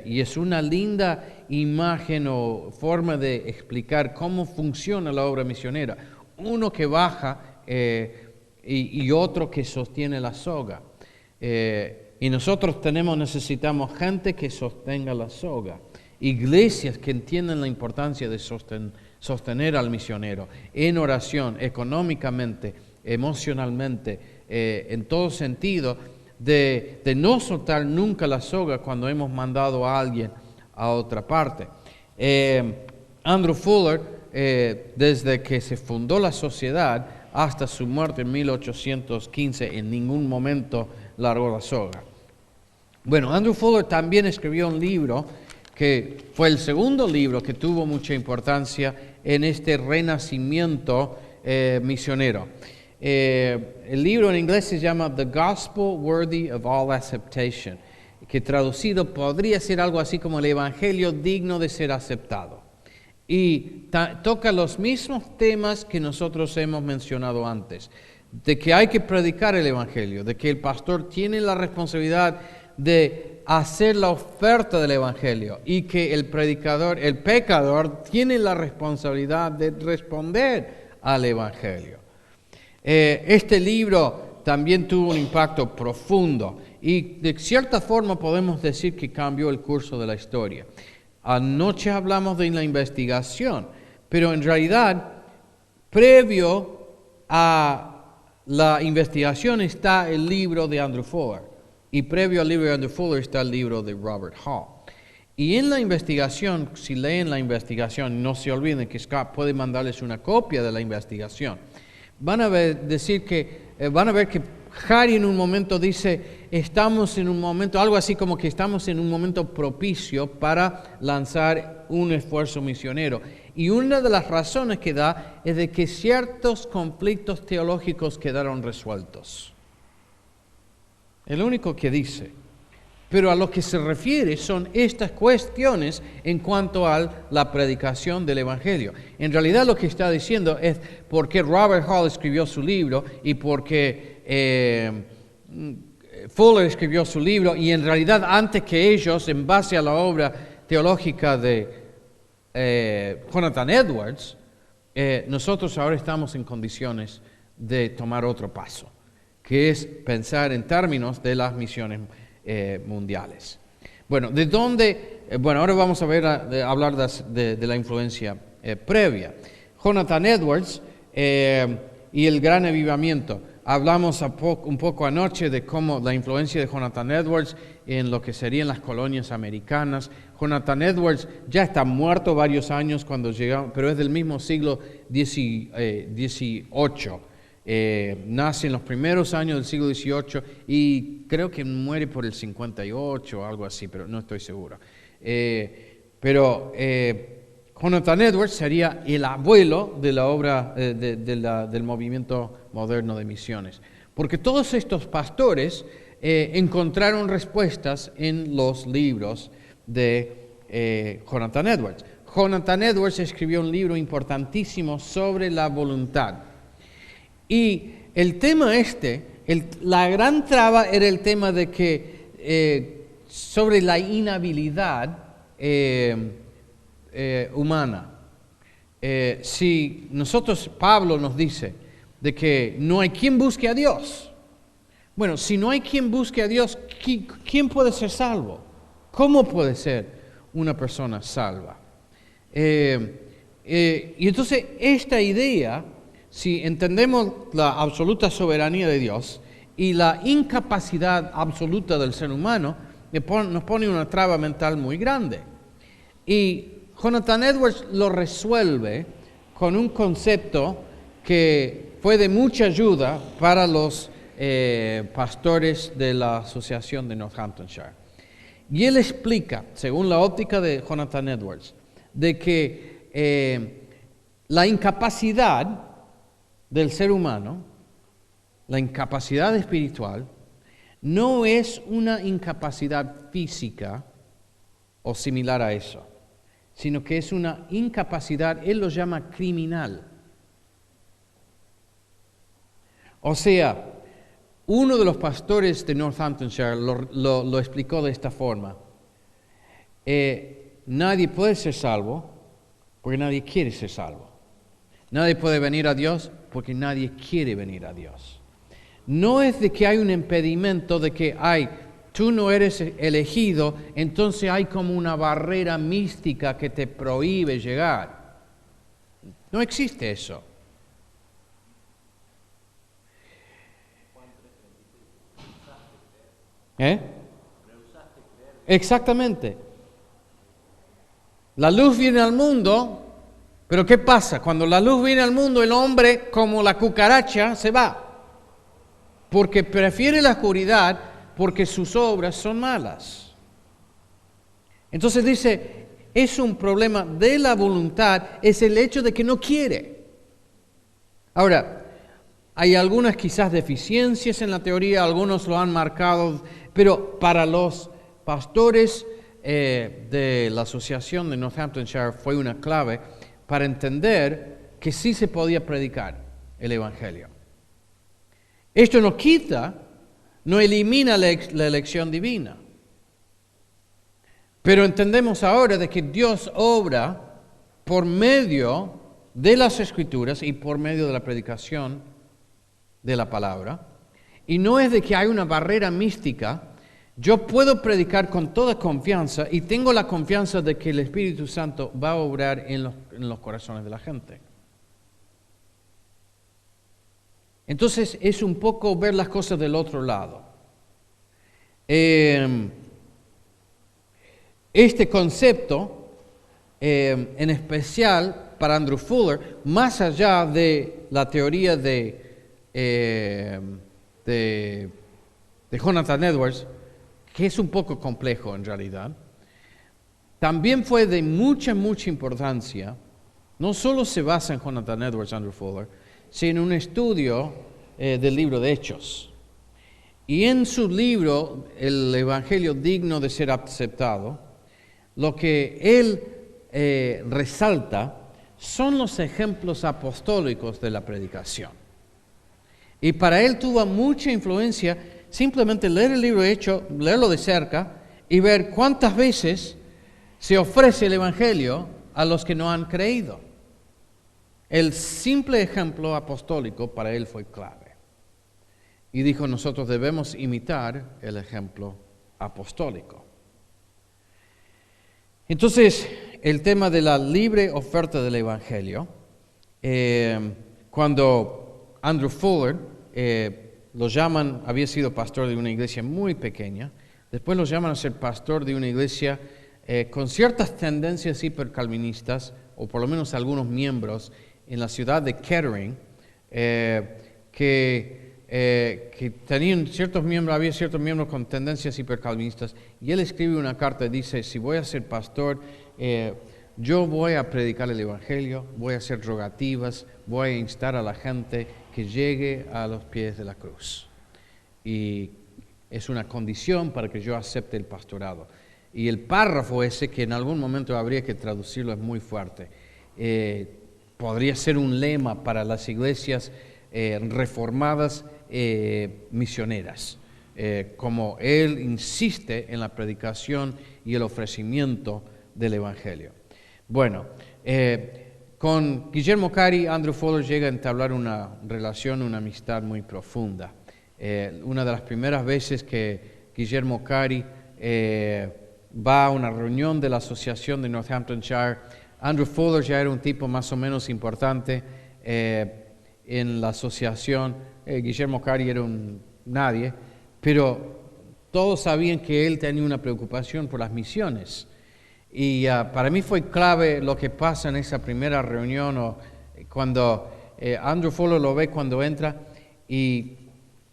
Y es una linda imagen o forma de explicar cómo funciona la obra misionera. Uno que baja y otro que sostiene la soga. Y nosotros necesitamos gente que sostenga la soga. Iglesias que entiendan la importancia de sostener al misionero en oración, económicamente, emocionalmente, en todo sentido, de no soltar nunca la soga cuando hemos mandado a alguien a otra parte. Andrew Fuller, desde que se fundó la sociedad hasta su muerte en 1815, en ningún momento largó la soga. Bueno, Andrew Fuller también escribió un libro que fue el segundo libro que tuvo mucha importancia en este renacimiento misionero. El libro en inglés se llama The Gospel Worthy of All Acceptation, que traducido podría ser algo así como el Evangelio digno de ser aceptado. Y toca los mismos temas que nosotros hemos mencionado antes, de que hay que predicar el Evangelio, de que el pastor tiene la responsabilidad de hacer la oferta del Evangelio y que el pecador, tiene la responsabilidad de responder al Evangelio. Este libro también tuvo un impacto profundo y de cierta forma podemos decir que cambió el curso de la historia. Anoche hablamos de la investigación, pero en realidad, previo a la investigación está el libro de Andrew Fuller y previo al libro de Andrew Fuller está el libro de Robert Hall. Y en la investigación, si leen la investigación, no se olviden que Scott puede mandarles una copia de la investigación. Van a ver que Harry en un momento dice, estamos en un momento, algo así como que estamos en un momento propicio para lanzar un esfuerzo misionero. Y una de las razones que da es de que ciertos conflictos teológicos quedaron resueltos. El único que dice. Pero a lo que se refiere son estas cuestiones en cuanto a la predicación del Evangelio. En realidad lo que está diciendo es porque Robert Hall escribió su libro y porque Fuller escribió su libro y en realidad antes que ellos, en base a la obra teológica de Jonathan Edwards, nosotros ahora estamos en condiciones de tomar otro paso, que es pensar en términos de las misiones mundiales. Bueno, ¿de dónde? Ahora vamos a hablar de la influencia previa. Jonathan Edwards y el gran avivamiento. Hablamos un poco anoche de cómo la influencia de Jonathan Edwards en lo que serían las colonias americanas. Jonathan Edwards ya está muerto varios años cuando llegó, pero es del mismo siglo XVIII. Nace en los primeros años del siglo XVIII y creo que muere por el 58 o algo así, pero no estoy seguro. Jonathan Edwards sería el abuelo de la obra del movimiento moderno de misiones, porque todos estos pastores encontraron respuestas en los libros de Jonathan Edwards. Jonathan Edwards escribió un libro importantísimo sobre la voluntad. Y el tema La gran traba era el tema de que sobre la inhabilidad humana. Si nosotros, Pablo nos dice de que no hay quien busque a Dios. Bueno, si no hay quien busque a Dios, ¿quién puede ser salvo? ¿Cómo puede ser una persona salva? Y entonces esta idea, si entendemos la absoluta soberanía de Dios y la incapacidad absoluta del ser humano, nos pone una traba mental muy grande. Y Jonathan Edwards lo resuelve con un concepto que fue de mucha ayuda para los pastores de la Asociación de Northamptonshire. Y él explica, según la óptica de Jonathan Edwards, de que la incapacidad del ser humano, la incapacidad espiritual, no es una incapacidad física o similar a eso, sino que es una incapacidad, él lo llama criminal. O sea, uno de los pastores de Northamptonshire lo explicó de esta forma. Nadie puede ser salvo porque nadie quiere ser salvo. Nadie puede venir a Dios porque nadie quiere venir a Dios. No es de que hay un impedimento de que tú no eres elegido, entonces hay como una barrera mística que te prohíbe llegar. No existe eso. Exactamente. La luz viene al mundo, pero ¿qué pasa? Cuando la luz viene al mundo, el hombre, como la cucaracha, se va. Porque prefiere la oscuridad, porque sus obras son malas. Entonces dice, es un problema de la voluntad, es el hecho de que no quiere. Ahora, hay algunas quizás deficiencias en la teoría, algunos lo han marcado, pero para los pastores de la Asociación de Northamptonshire fue una clave para entender que sí se podía predicar el Evangelio. Esto no quita, no elimina la elección divina. Pero entendemos ahora de que Dios obra por medio de las Escrituras y por medio de la predicación de la palabra. Y no es de que hay una barrera mística. Yo puedo predicar con toda confianza y tengo la confianza de que el Espíritu Santo va a obrar en los corazones de la gente. Entonces es un poco ver las cosas del otro lado. Este concepto, en especial para Andrew Fuller, más allá de la teoría de Jonathan Edwards, que es un poco complejo en realidad, también fue de mucha importancia. No solo se basa en Jonathan Edwards, Andrew Fuller, sino en un estudio del libro de Hechos. Y en su libro, El Evangelio digno de ser aceptado, lo que él resalta son los ejemplos apostólicos de la predicación. Y para él tuvo mucha influencia simplemente leer el libro de Hechos, leerlo de cerca y ver cuántas veces se ofrece el Evangelio a los que no han creído. El simple ejemplo apostólico para él fue clave. Y dijo, nosotros debemos imitar el ejemplo apostólico. Entonces, el tema de la libre oferta del Evangelio, cuando Andrew Fuller lo llaman, había sido pastor de una iglesia muy pequeña, después lo llaman a ser pastor de una iglesia con ciertas tendencias hipercalvinistas, o por lo menos algunos miembros, en la ciudad de Kettering, que tenían ciertos miembros, había ciertos miembros con tendencias hipercalvinistas, y él escribe una carta y dice, si voy a ser pastor, yo voy a predicar el Evangelio, voy a hacer rogativas, voy a instar a la gente que llegue a los pies de la cruz. Y es una condición para que yo acepte el pastorado. Y el párrafo ese, que en algún momento habría que traducirlo, es muy fuerte. Podría ser un lema para las iglesias reformadas misioneras, como él insiste en la predicación y el ofrecimiento del Evangelio. Bueno, con Guillermo Cari, Andrew Fuller llega a entablar una relación, una amistad muy profunda. Una de las primeras veces que Guillermo Cari va a una reunión de la Asociación de Northamptonshire, Andrew Fuller ya era un tipo más o menos importante en la asociación. Guillermo Cari era un nadie, pero todos sabían que él tenía una preocupación por las misiones. Y para mí fue clave lo que pasa en esa primera reunión, cuando Andrew Fuller lo ve cuando entra y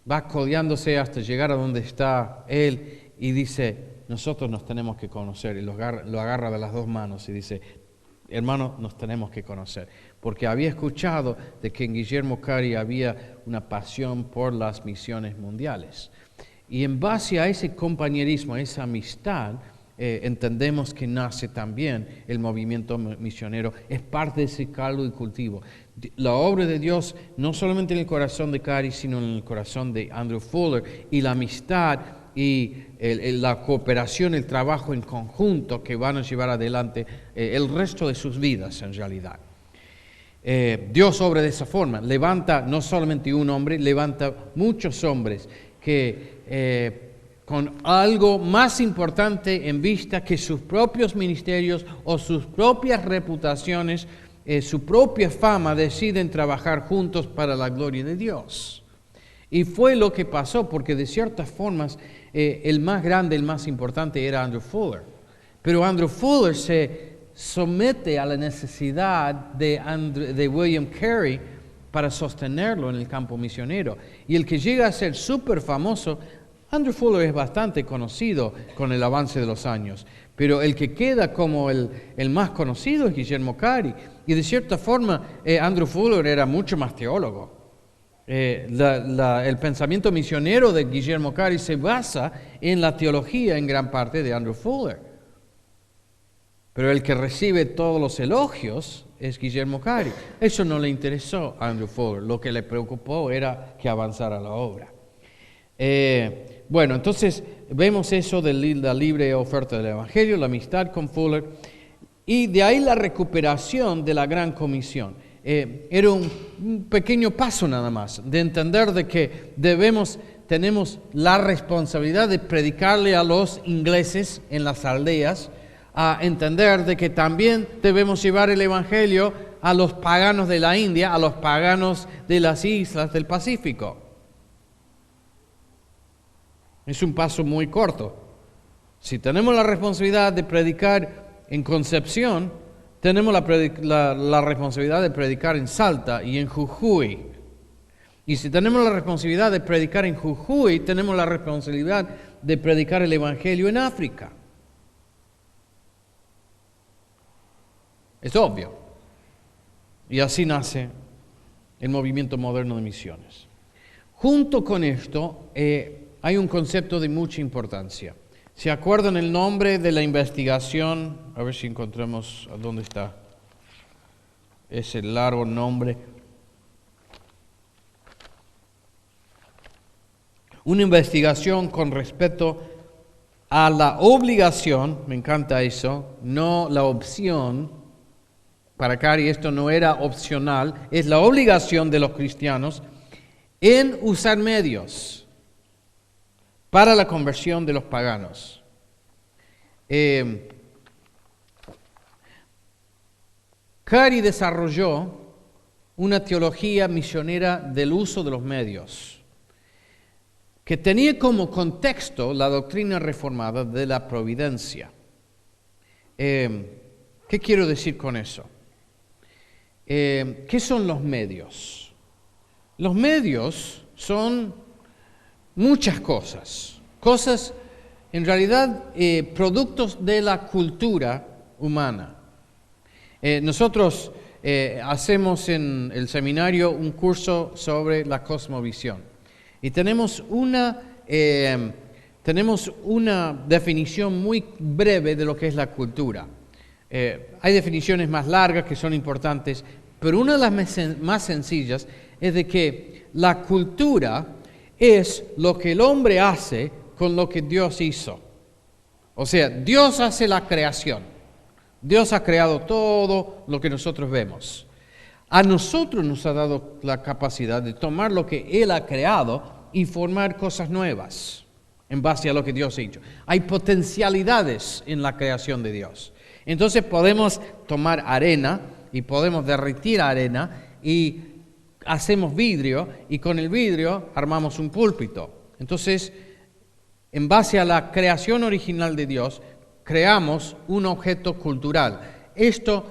va codeándose hasta llegar a donde está él y dice: nosotros nos tenemos que conocer, y lo agarra de las dos manos y dice: hermano, nos tenemos que conocer, porque había escuchado de que en Guillermo Cari había una pasión por las misiones mundiales. Y en base a ese compañerismo, a esa amistad, entendemos que nace también el movimiento misionero. Es parte de ese caldo y cultivo. La obra de Dios, no solamente en el corazón de Cari, sino en el corazón de Andrew Fuller, y la amistad y la cooperación, el trabajo en conjunto que van a llevar adelante el resto de sus vidas en realidad. Dios obra de esa forma, levanta no solamente un hombre, levanta muchos hombres que con algo más importante en vista que sus propios ministerios o sus propias reputaciones, su propia fama, deciden trabajar juntos para la gloria de Dios. Y fue lo que pasó, porque de ciertas formas el más grande, el más importante era Andrew Fuller. Pero Andrew Fuller se somete a la necesidad de William Carey para sostenerlo en el campo misionero. Y el que llega a ser súper famoso, Andrew Fuller es bastante conocido con el avance de los años, pero el que queda como el más conocido es Guillermo Cari. Y de cierta forma Andrew Fuller era mucho más teólogo. El pensamiento misionero de Guillermo Cari se basa en la teología en gran parte de Andrew Fuller. Pero el que recibe todos los elogios es Guillermo Cari. Eso no le interesó a Andrew Fuller. Lo que le preocupó era que avanzara la obra. Bueno, entonces vemos eso de la libre oferta del Evangelio, la amistad con Fuller, y de ahí la recuperación de la Gran Comisión. Era un pequeño paso nada más, de entender de que tenemos la responsabilidad de predicarle a los ingleses en las aldeas, a entender de que también debemos llevar el Evangelio a los paganos de la India, a los paganos de las islas del Pacífico. Es un paso muy corto. Si tenemos la responsabilidad de predicar en Concepción, tenemos la responsabilidad de predicar en Salta y en Jujuy. Y si tenemos la responsabilidad de predicar en Jujuy, tenemos la responsabilidad de predicar el Evangelio en África. Es obvio. Y así nace el movimiento moderno de misiones. Junto con esto, hay un concepto de mucha importancia. ¿Se acuerdan el nombre de la investigación? A ver si encontramos a dónde está ese largo nombre. Una investigación con respecto a la obligación, me encanta eso, no la opción. Para Cari esto no era opcional, es la obligación de los cristianos en usar medios para la conversión de los paganos. Cari desarrolló una teología misionera del uso de los medios, que tenía como contexto la doctrina reformada de la providencia. ¿Qué quiero decir con eso? ¿Qué son los medios? Los medios son muchas cosas en realidad productos de la cultura humana. Nosotros hacemos en el seminario un curso sobre la cosmovisión y tenemos una definición muy breve de lo que es la cultura. Hay definiciones más largas que son importantes, pero una de las más sencillas es de que la cultura es lo que el hombre hace con lo que Dios hizo. O sea, Dios hace la creación. Dios ha creado todo lo que nosotros vemos. A nosotros nos ha dado la capacidad de tomar lo que Él ha creado y formar cosas nuevas en base a lo que Dios ha hecho. Hay potencialidades en la creación de Dios. Entonces podemos tomar arena y podemos derretir arena y hacemos vidrio y con el vidrio armamos un púlpito. Entonces, en base a la creación original de Dios, creamos un objeto cultural. Esto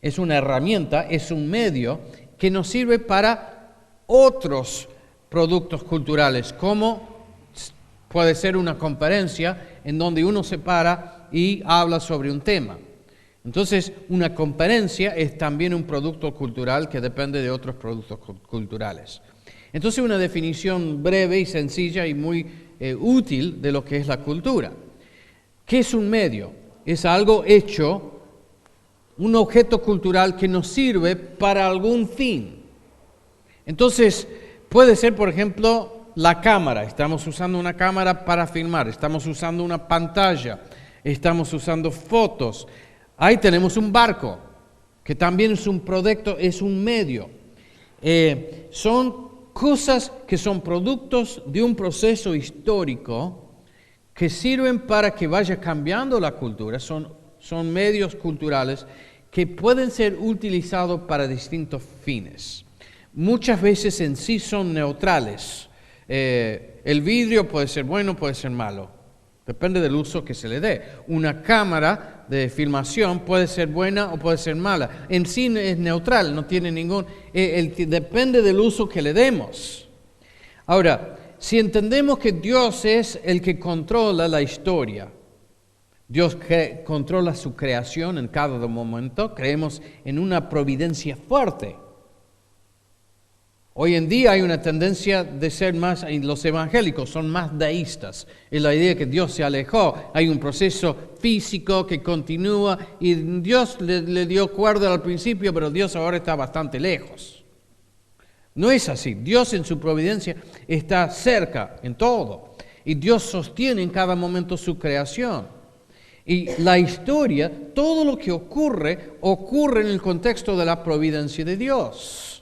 es una herramienta, es un medio que nos sirve para otros productos culturales, como puede ser una conferencia en donde uno se para y habla sobre un tema. Entonces, una conferencia es también un producto cultural que depende de otros productos culturales. Entonces, una definición breve y sencilla y muy útil de lo que es la cultura. ¿Qué es un medio? Es algo hecho, un objeto cultural que nos sirve para algún fin. Entonces, puede ser, por ejemplo, la cámara. Estamos usando una cámara para filmar, estamos usando una pantalla, estamos usando fotos. Ahí tenemos un barco, que también es un producto, es un medio. Son cosas que son productos de un proceso histórico que sirven para que vaya cambiando la cultura. Son medios culturales que pueden ser utilizados para distintos fines. Muchas veces en sí son neutrales. El vidrio puede ser bueno, puede ser malo. Depende del uso que se le dé. Una cámara de filmación puede ser buena o puede ser mala. En sí es neutral, no tiene ningún... depende del uso que le demos. Ahora, si entendemos que Dios es el que controla la historia, Dios controla su creación en cada momento, creemos en una providencia fuerte. Hoy en día hay una tendencia de ser más, los evangélicos son más deístas. Es la idea que Dios se alejó. Hay un proceso físico que continúa y Dios le dio cuerda al principio, pero Dios ahora está bastante lejos. No es así. Dios en su providencia está cerca en todo. Y Dios sostiene en cada momento su creación. Y la historia, todo lo que ocurre en el contexto de la providencia de Dios.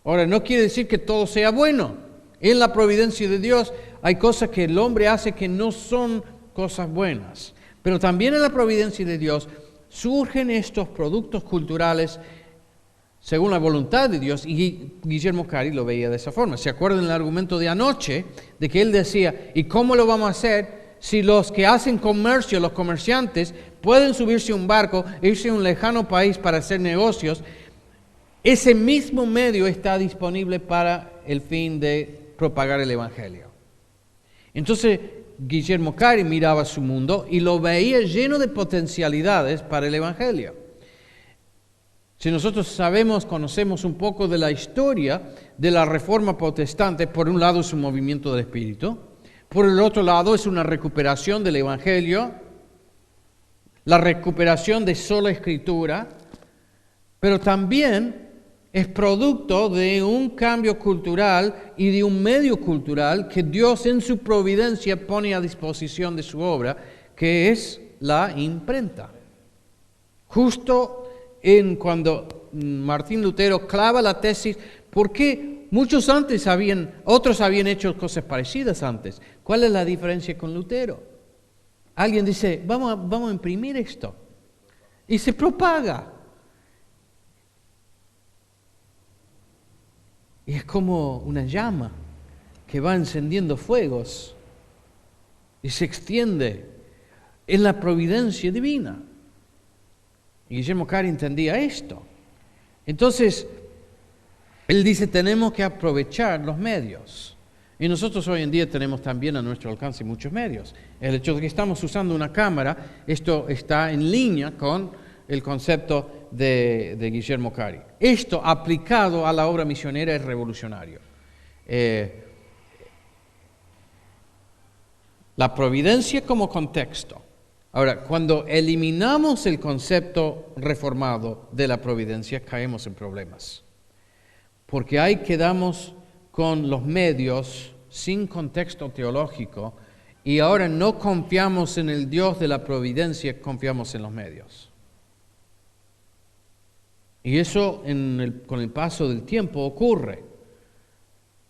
Ahora, no quiere decir que todo sea bueno. En la providencia de Dios hay cosas que el hombre hace que no son cosas buenas. Pero también en la providencia de Dios surgen estos productos culturales según la voluntad de Dios. Y Guillermo Cari lo veía de esa forma. ¿Se acuerdan el argumento de anoche? De que él decía, ¿y cómo lo vamos a hacer si los que hacen comercio, los comerciantes, pueden subirse a un barco, irse a un lejano país para hacer negocios? Ese mismo medio está disponible para el fin de propagar el Evangelio. Entonces, Guillermo Cari miraba su mundo y lo veía lleno de potencialidades para el Evangelio. Si nosotros conocemos un poco de la historia de la Reforma Protestante, por un lado es un movimiento del Espíritu, por el otro lado es una recuperación del Evangelio, la recuperación de sola Escritura, pero también es producto de un cambio cultural y de un medio cultural que Dios en su providencia pone a disposición de su obra, que es la imprenta. Justo cuando Martín Lutero clava la tesis, ¿por qué otros habían hecho cosas parecidas antes? ¿Cuál es la diferencia con Lutero? Alguien dice, vamos a imprimir esto. Y se propaga. Y es como una llama que va encendiendo fuegos y se extiende en la providencia divina. Y Guillermo Cari entendía esto. Entonces, él dice, tenemos que aprovechar los medios. Y nosotros hoy en día tenemos también a nuestro alcance muchos medios. El hecho de que estamos usando una cámara, esto está en línea con el concepto de Guillermo Cari. Esto aplicado a la obra misionera es revolucionario. La providencia como contexto. Ahora, cuando eliminamos el concepto reformado de la providencia, caemos en problemas. Porque ahí quedamos con los medios sin contexto teológico y ahora no confiamos en el Dios de la providencia, confiamos en los medios. Y eso con el paso del tiempo ocurre.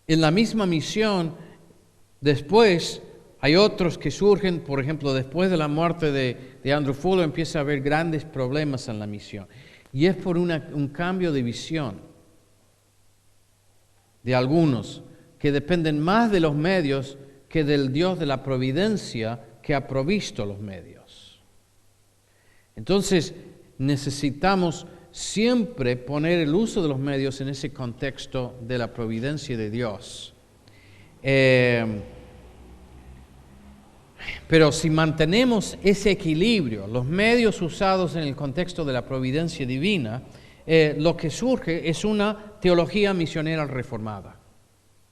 En la misma misión, después hay otros que surgen, por ejemplo, después de la muerte de Andrew Fuller empieza a haber grandes problemas en la misión. Y es por un cambio de visión de algunos que dependen más de los medios que del Dios de la providencia que ha provisto los medios. Entonces, necesitamos siempre poner el uso de los medios en ese contexto de la providencia de Dios. Pero si mantenemos ese equilibrio, los medios usados en el contexto de la providencia divina, lo que surge es una teología misionera reformada,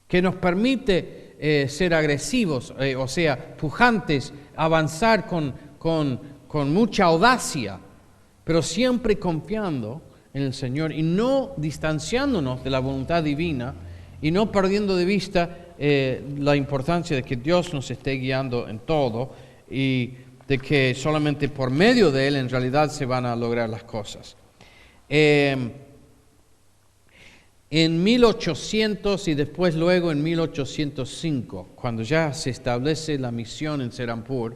que nos permite ser agresivos, o sea, pujantes, avanzar con mucha audacia, pero siempre confiando en el Señor y no distanciándonos de la voluntad divina y no perdiendo de vista la importancia de que Dios nos esté guiando en todo y de que solamente por medio de Él en realidad se van a lograr las cosas. En 1800 y después luego en 1805, cuando ya se establece la misión en Serampur,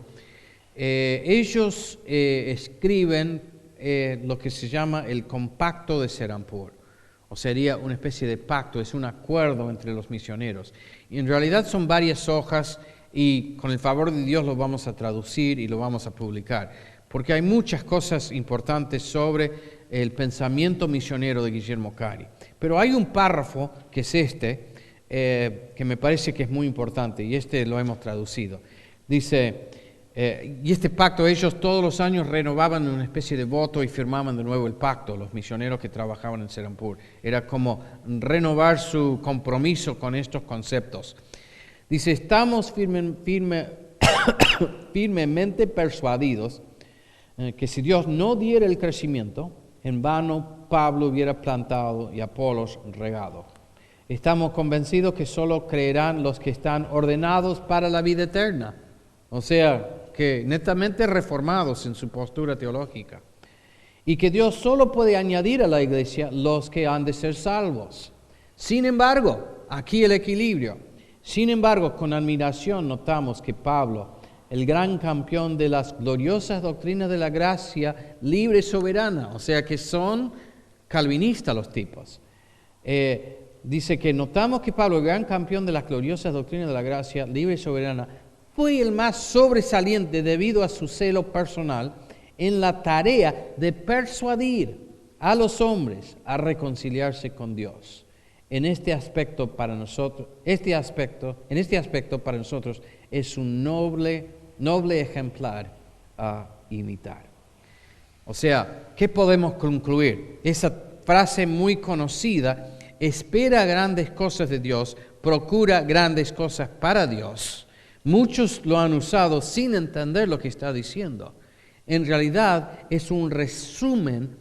ellos escriben lo que se llama el Compacto de Serampur, o sería una especie de pacto, es un acuerdo entre los misioneros. Y en realidad son varias hojas y con el favor de Dios lo vamos a traducir y lo vamos a publicar, porque hay muchas cosas importantes sobre el pensamiento misionero de Guillermo Cari. Pero hay un párrafo que es que me parece que es muy importante y lo hemos traducido. Dice, y este pacto ellos todos los años renovaban una especie de voto y firmaban de nuevo el pacto, los misioneros que trabajaban en Serampur. Era como renovar su compromiso con estos conceptos. Dice, estamos firmemente persuadidos que si Dios no diera el crecimiento, en vano Pablo hubiera plantado y Apolos regado. Estamos convencidos que solo creerán los que están ordenados para la vida eterna. O sea, que netamente reformados en su postura teológica. Y que Dios solo puede añadir a la iglesia los que han de ser salvos. Sin embargo, aquí el equilibrio. Sin embargo, con admiración notamos que Pablo, el gran campeón de las gloriosas doctrinas de la gracia libre y soberana, o sea que son calvinistas los tipos, dice que notamos que Pablo, el gran campeón de las gloriosas doctrinas de la gracia libre y soberana, fue el más sobresaliente debido a su celo personal en la tarea de persuadir a los hombres a reconciliarse con Dios. En este aspecto para nosotros es un noble ejemplar a imitar. O sea, ¿qué podemos concluir? Esa frase muy conocida, espera grandes cosas de Dios, procura grandes cosas para Dios. Muchos lo han usado sin entender lo que está diciendo. En realidad es un resumen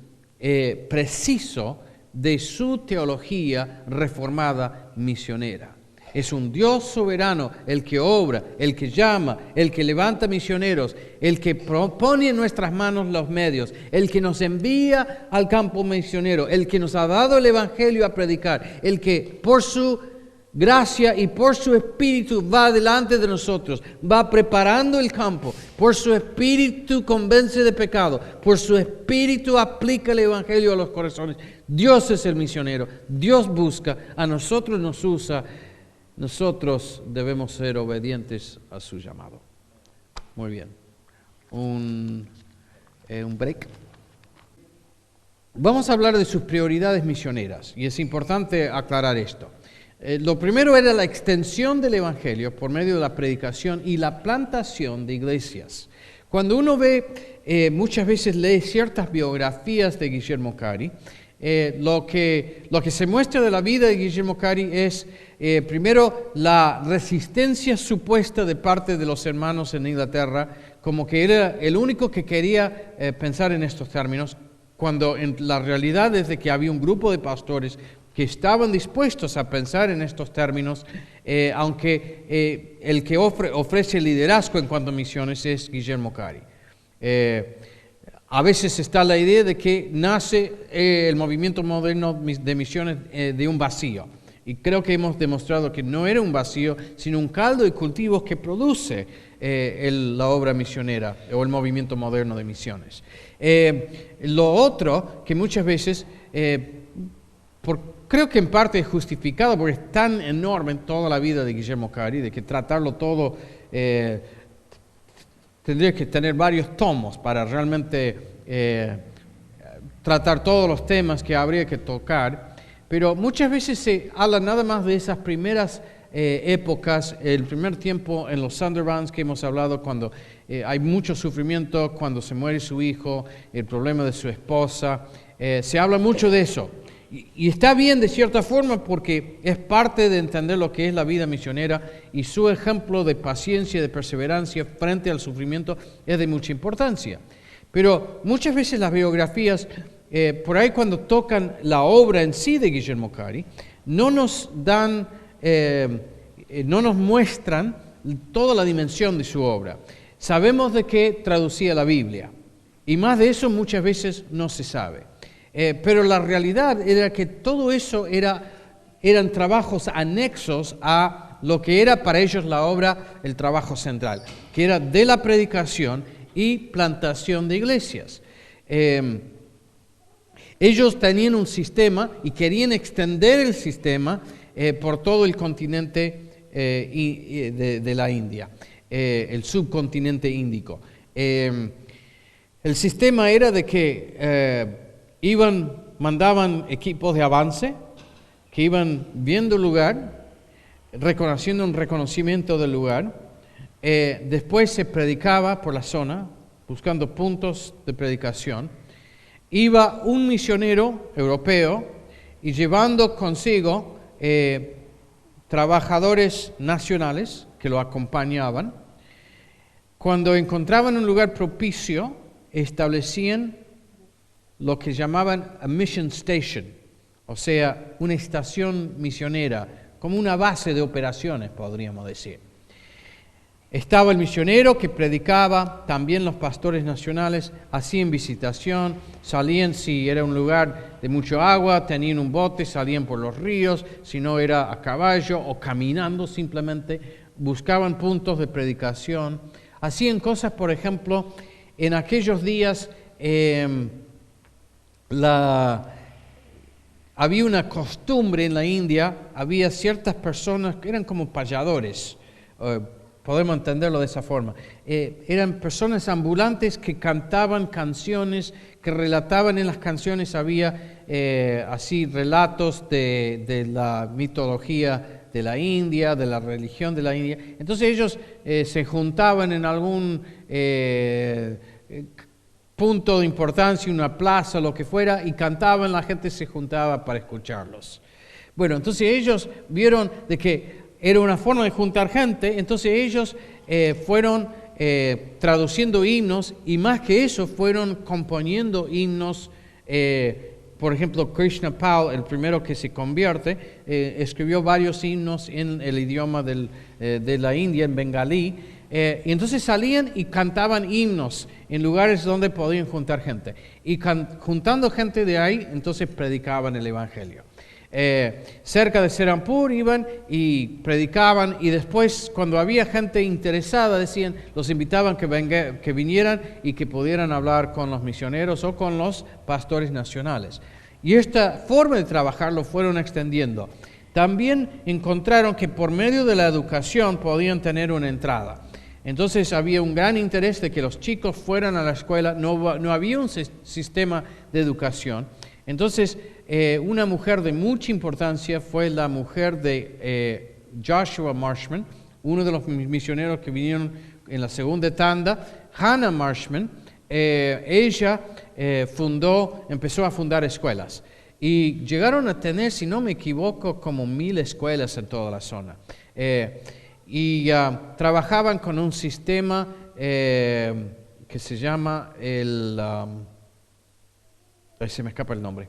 preciso de su teología reformada misionera. Es un Dios soberano el que obra, el que llama, el que levanta misioneros, el que pone en nuestras manos los medios, el que nos envía al campo misionero, el que nos ha dado el Evangelio a predicar, el que por su gracia y por su Espíritu va delante de nosotros, va preparando el campo, por su Espíritu convence de pecado, por su Espíritu aplica el Evangelio a los corazones. Dios es el misionero, Dios busca, a nosotros nos usa, nosotros debemos ser obedientes a su llamado. Muy bien, un break. Vamos a hablar de sus prioridades misioneras y es importante aclarar esto. Lo primero era la extensión del Evangelio por medio de la predicación y la plantación de iglesias. Cuando uno ve, muchas veces lee ciertas biografías de Guillermo Cari, lo que se muestra de la vida de Guillermo Cari es, primero, la resistencia supuesta de parte de los hermanos en Inglaterra, como que era el único que quería pensar en estos términos, cuando en la realidad es de que había un grupo de pastores que estaban dispuestos a pensar en estos términos, aunque el que ofrece liderazgo en cuanto a misiones es Guillermo Cari. A veces está la idea de que nace el movimiento moderno de misiones de un vacío. Y creo que hemos demostrado que no era un vacío, sino un caldo de cultivos que produce la obra misionera o el movimiento moderno de misiones. Lo otro, que muchas veces, creo que en parte es justificado porque es tan enorme en toda la vida de Guillermo Cari, de que tratarlo todo tendría que tener varios tomos para realmente tratar todos los temas que habría que tocar, pero muchas veces se habla nada más de esas primeras épocas, el primer tiempo en los Sunderbans que hemos hablado, cuando hay mucho sufrimiento, cuando se muere su hijo, el problema de su esposa, se habla mucho de eso. Y está bien de cierta forma porque es parte de entender lo que es la vida misionera y su ejemplo de paciencia y de perseverancia frente al sufrimiento es de mucha importancia. Pero muchas veces las biografías, por ahí cuando tocan la obra en sí de Guillermo Cari, no nos muestran toda la dimensión de su obra. Sabemos de qué traducía la Biblia y más de eso muchas veces no se sabe. Pero la realidad era que todo eso eran trabajos anexos a lo que era para ellos la obra, el trabajo central, que era de la predicación y plantación de iglesias. Ellos tenían un sistema y querían extender el sistema por todo el continente de la India, el subcontinente índico. El sistema era de que mandaban equipos de avance que iban viendo el lugar, haciendo un reconocimiento del lugar. Después se predicaba por la zona, buscando puntos de predicación. Iba un misionero europeo y llevando consigo trabajadores nacionales que lo acompañaban. Cuando encontraban un lugar propicio, establecían lo que llamaban a mission station, o sea, una estación misionera, como una base de operaciones, podríamos decir. Estaba el misionero que predicaba, también los pastores nacionales hacían visitación, salían si era un lugar de mucho agua, tenían un bote, salían por los ríos, si no era a caballo o caminando simplemente, buscaban puntos de predicación. Hacían cosas, por ejemplo, en aquellos días había una costumbre en la India, había ciertas personas que eran como payadores, podemos entenderlo de esa forma. Eran personas ambulantes que cantaban canciones, que relataban en las canciones, había así relatos de la mitología de la India, de la religión de la India. Entonces ellos se juntaban en algún punto de importancia, una plaza, lo que fuera, y cantaban, la gente se juntaba para escucharlos. Bueno, entonces ellos vieron de que era una forma de juntar gente, entonces ellos fueron traduciendo himnos y más que eso fueron componiendo himnos. Por ejemplo, Krishna Pal, el primero que se convierte, escribió varios himnos en el idioma de la India, en bengalí. Y entonces salían y cantaban himnos en lugares donde podían juntar gente. Y juntando gente de ahí, entonces predicaban el Evangelio. Cerca de Serampur iban y predicaban, y después cuando había gente interesada, decían, los invitaban que vinieran y que pudieran hablar con los misioneros o con los pastores nacionales. Y esta forma de trabajar lo fueron extendiendo. También encontraron que por medio de la educación podían tener una entrada. Entonces había un gran interés de que los chicos fueran a la escuela, no había un sistema de educación. Entonces una mujer de mucha importancia fue la mujer de Joshua Marshman, uno de los misioneros que vinieron en la segunda tanda, Hannah Marshman. Ella empezó a fundar escuelas y llegaron a tener, si no me equivoco, como 1000 escuelas en toda la zona. Y trabajaban con un sistema que se llama se me escapa el nombre.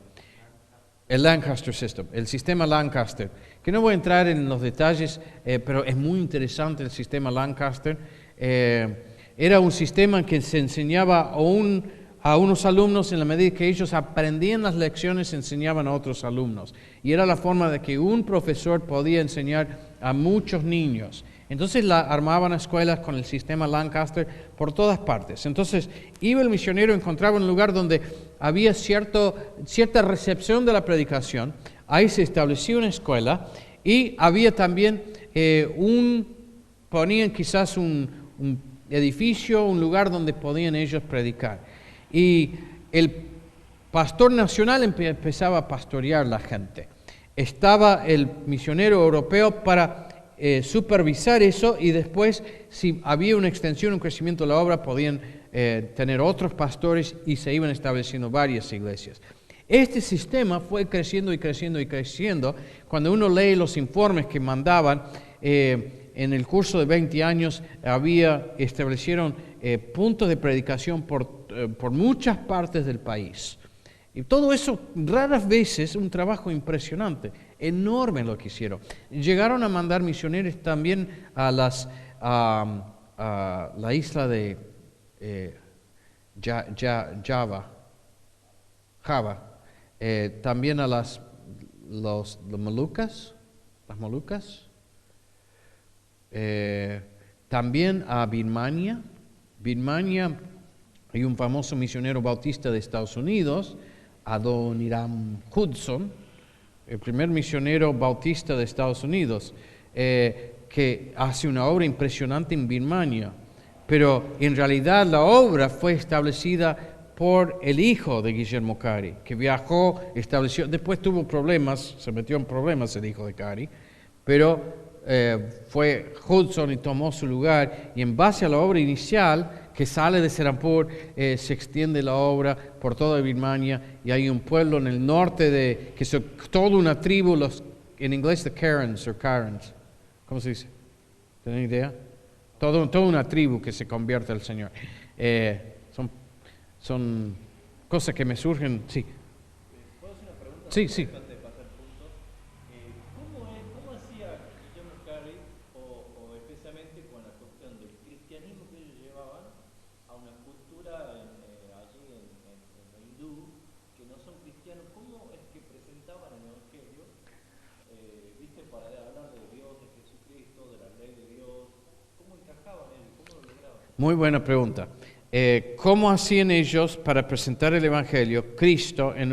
El Lancaster System, el sistema Lancaster, que no voy a entrar en los detalles, pero es muy interesante el sistema Lancaster. Era un sistema que se enseñaba a unos alumnos en la medida que ellos aprendían las lecciones, enseñaban a otros alumnos. Y era la forma de que un profesor podía enseñar a muchos niños. Entonces armaban escuelas con el sistema Lancaster por todas partes. Entonces iba el misionero, encontraba un lugar donde había cierta recepción de la predicación. Ahí se establecía una escuela y había también ponían quizás un edificio, un lugar donde podían ellos predicar. Y el pastor nacional empezaba a pastorear la gente. Estaba el misionero europeo para supervisar eso, y después, si había una extensión, un crecimiento de la obra, podían tener otros pastores y se iban estableciendo varias iglesias. Este sistema fue creciendo y creciendo y creciendo. Cuando uno lee los informes que mandaban, en el curso de 20 años establecieron puntos de predicación por muchas partes del país. Y todo eso, raras veces, un trabajo impresionante, enorme lo que hicieron. Llegaron a mandar misioneros también a la isla de Java, también a las Molucas, también a Birmania. Birmania, hay un famoso misionero bautista de Estados Unidos, Adoniram Hudson, el primer misionero bautista de Estados Unidos, que hace una obra impresionante en Birmania, pero en realidad la obra fue establecida por el hijo de Guillermo Cary, que viajó, estableció, después tuvo problemas, se metió en problemas el hijo de Cary, pero fue Hudson y tomó su lugar, y en base a la obra inicial que sale de Serampur, se extiende la obra por toda Birmania, y hay un pueblo en el norte que es toda una tribu, en inglés the Karens o Karens, ¿cómo se dice? ¿Tienen idea? Toda una tribu que se convierte al Señor. Son cosas que me surgen, sí. ¿Puedo hacer una pregunta? Sí. Antes de pasar punto. ¿Cómo hacía Guillermo Cary, o especialmente con la cuestión del cristianismo que ellos llevaban a una cultura allí en lo hindú, que no son cristianos? ¿Cómo es que presentaban el Evangelio? ¿Viste? Para hablar de Dios, de Jesucristo, de la ley de Dios. ¿Cómo encajaban ellos? ¿Cómo lo lograban? Muy buena pregunta. ¿Cómo hacían ellos para presentar el Evangelio, Cristo, en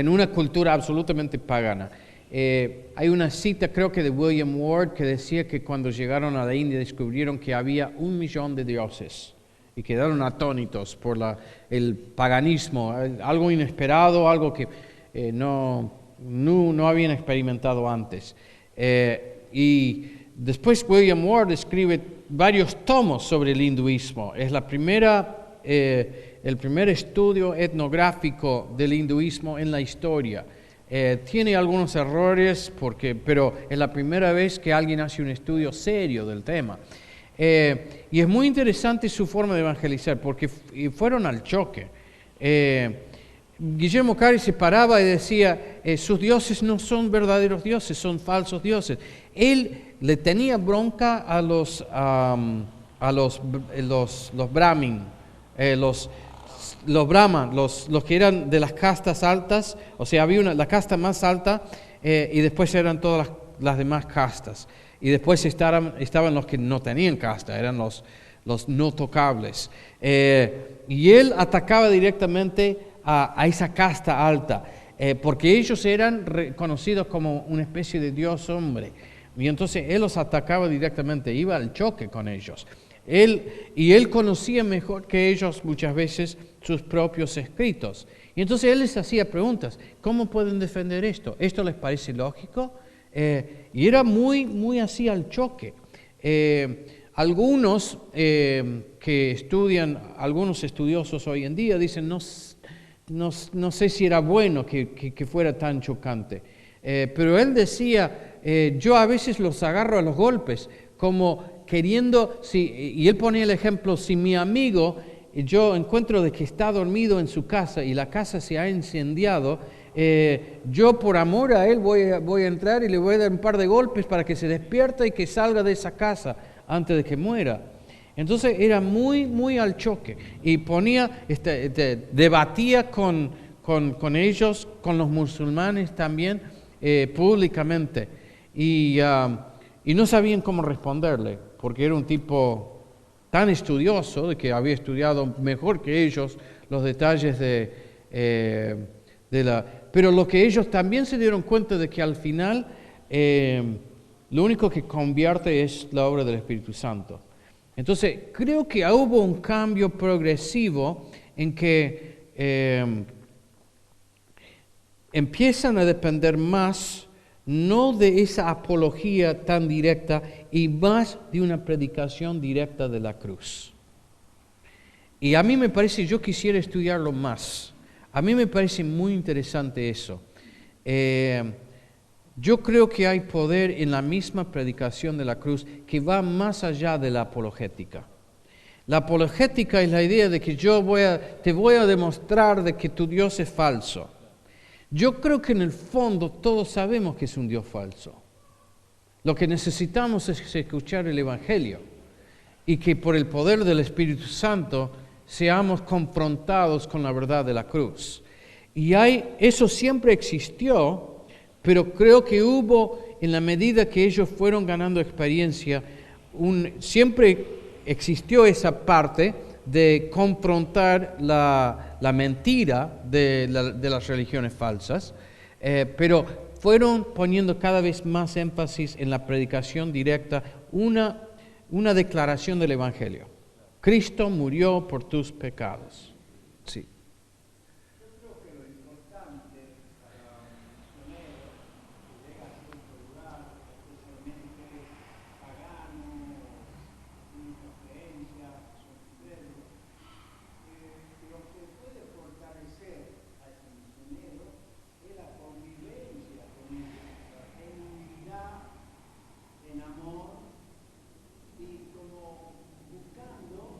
una cultura absolutamente pagana? Hay una cita, creo que de William Ward, que decía que cuando llegaron a la India descubrieron que había 1 millón de dioses y quedaron atónitos por el paganismo, algo inesperado, algo que no habían experimentado antes. Y después William Ward escribe varios tomos sobre el hinduismo. Es el primer estudio etnográfico del hinduismo en la historia. Tiene algunos errores, pero es la primera vez que alguien hace un estudio serio del tema. Y es muy interesante su forma de evangelizar, porque fueron al choque. Guillermo Cary se paraba y decía, sus dioses no son verdaderos dioses, son falsos dioses. Él le tenía bronca a los brahmin, los brahman, los que eran de las castas altas, o sea, había la casta más alta, y después eran todas las demás castas. Y después estaban los que no tenían casta, eran los no tocables. Y él atacaba directamente a esa casta alta, porque ellos eran reconocidos como una especie de Dios hombre. Y entonces él los atacaba directamente, iba al choque con ellos. Él conocía mejor que ellos muchas veces sus propios escritos. Y entonces él les hacía preguntas, ¿cómo pueden defender esto? ¿Esto les parece lógico? Y era muy, muy así al choque. Algunos que estudian, algunos estudiosos hoy en día dicen, no sé si era bueno que fuera tan chocante. Pero él decía, yo a veces los agarro a los golpes, como queriendo, y él ponía el ejemplo, si mi amigo, yo encuentro de que está dormido en su casa y la casa se ha incendiado, yo por amor a él voy a entrar y le voy a dar un par de golpes para que se despierta y que salga de esa casa antes de que muera. Entonces era muy, muy al choque y debatía con ellos, con los musulmanes también, públicamente. Y no sabían cómo responderle, porque era un tipo tan estudioso, de que había estudiado mejor que ellos los detalles pero lo que ellos también se dieron cuenta de que al final lo único que convierte es la obra del Espíritu Santo. Entonces, creo que hubo un cambio progresivo en que empiezan a depender más, no de esa apología tan directa, y más de una predicación directa de la cruz. Y a mí me parece, yo quisiera estudiarlo más. A mí me parece muy interesante eso. Yo creo que hay poder en la misma predicación de la cruz que va más allá de la apologética. La apologética es la idea de que te voy a demostrar de que tu Dios es falso. Yo creo que en el fondo todos sabemos que es un Dios falso. Lo que necesitamos es escuchar el Evangelio y que por el poder del Espíritu Santo seamos confrontados con la verdad de la cruz. Y eso siempre existió, pero creo que hubo, en la medida que ellos fueron ganando experiencia, siempre existió esa parte de confrontar la mentira de las religiones falsas, pero fueron poniendo cada vez más énfasis en la predicación directa, una declaración del Evangelio. Cristo murió por tus pecados. Sí. Yo creo que lo importante para un misionero que llega a cierto lugar, especialmente pagano, sin mucha creencia, son incrédulos, lo que puede fortalecer a ese misionero es la convivencia con ellos, en unidad, en amor y como buscando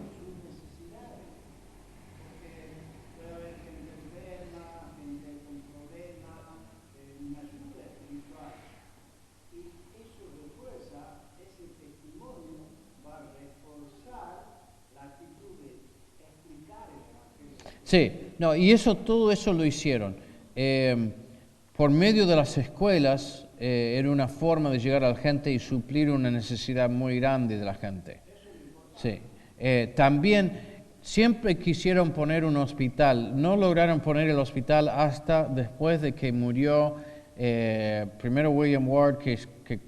sus necesidades, porque puede haber gente enferma, gente con problemas, una ayuda espiritual, y eso refuerza, ese testimonio va a reforzar la actitud de explicar el Evangelio. Sí, no, y todo eso lo hicieron. Por medio de las escuelas, era una forma de llegar a la gente y suplir una necesidad muy grande de la gente. Sí. También siempre quisieron poner un hospital. No lograron poner el hospital hasta después de que murió primero William Ward, que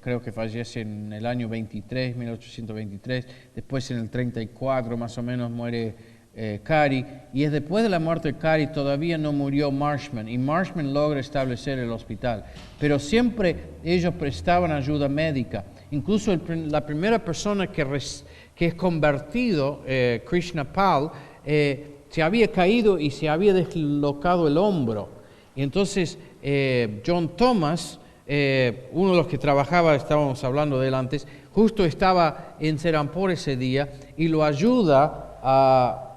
creo que fallece en el año 1823. Después en el 34 más o menos muere Carey, y es después de la muerte de Carey todavía no murió Marshman, y Marshman logra establecer el hospital, pero siempre ellos prestaban ayuda médica. Incluso la primera persona que es convertido, Krishnapal, se había caído y se había deslocado el hombro, y entonces John Thomas, uno de los que trabajaba, estábamos hablando de él antes, justo estaba en Serampore ese día y lo ayuda a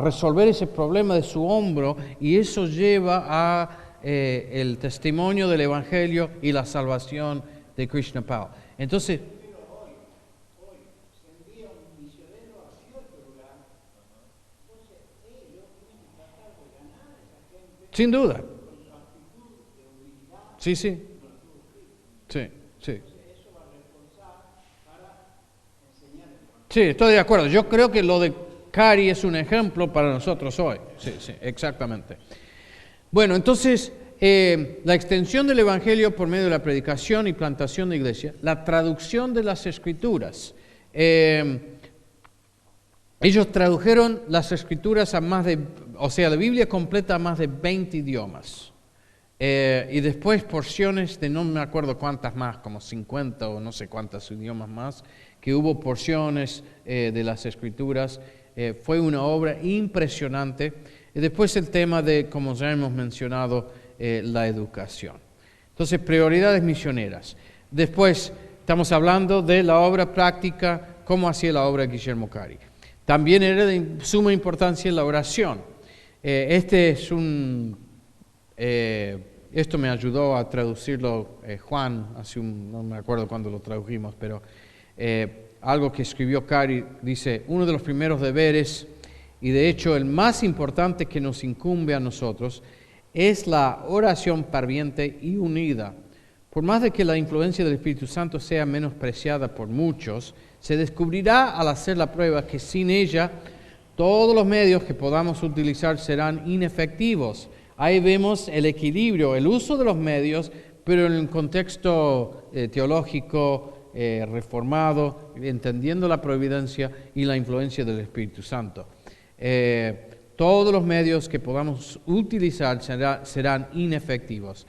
resolver ese problema de su hombro, y eso lleva a el testimonio del Evangelio y la salvación de Krishnapal. Entonces, Hoy se envía un misionero a cierto lugar, entonces ellos tienen que tratar de ganar a esa gente sin duda. con su actitud de humildad. Sí. Sí. Eso va a reforzar para enseñar el Evangelio. Sí, estoy de acuerdo. Yo creo que lo de Carey es un ejemplo para nosotros hoy. Sí, exactamente. Bueno, entonces, la extensión del Evangelio por medio de la predicación y plantación de iglesia, la traducción de las Escrituras. Ellos tradujeron las Escrituras a la Biblia completa a más de 20 idiomas. Y después porciones de no me acuerdo cuántas más, como 50 o no sé cuántos idiomas más, que hubo porciones de las Escrituras. Fue una obra impresionante. Y después el tema de, como ya hemos mencionado, la educación. Entonces, prioridades misioneras. Después, estamos hablando de la obra práctica, cómo hacía la obra Guillermo Carey. También era de suma importancia la oración. Esto me ayudó a traducirlo Juan, no me acuerdo cuándo lo tradujimos, pero algo que escribió Cari, dice, uno de los primeros deberes, y de hecho el más importante que nos incumbe a nosotros, es la oración ferviente y unida. Por más de que la influencia del Espíritu Santo sea menospreciada por muchos, se descubrirá al hacer la prueba que sin ella todos los medios que podamos utilizar serán inefectivos. Ahí vemos el equilibrio, el uso de los medios, pero en el contexto teológico reformado, entendiendo la providencia y la influencia del Espíritu Santo. Todos los medios que podamos utilizar serán inefectivos.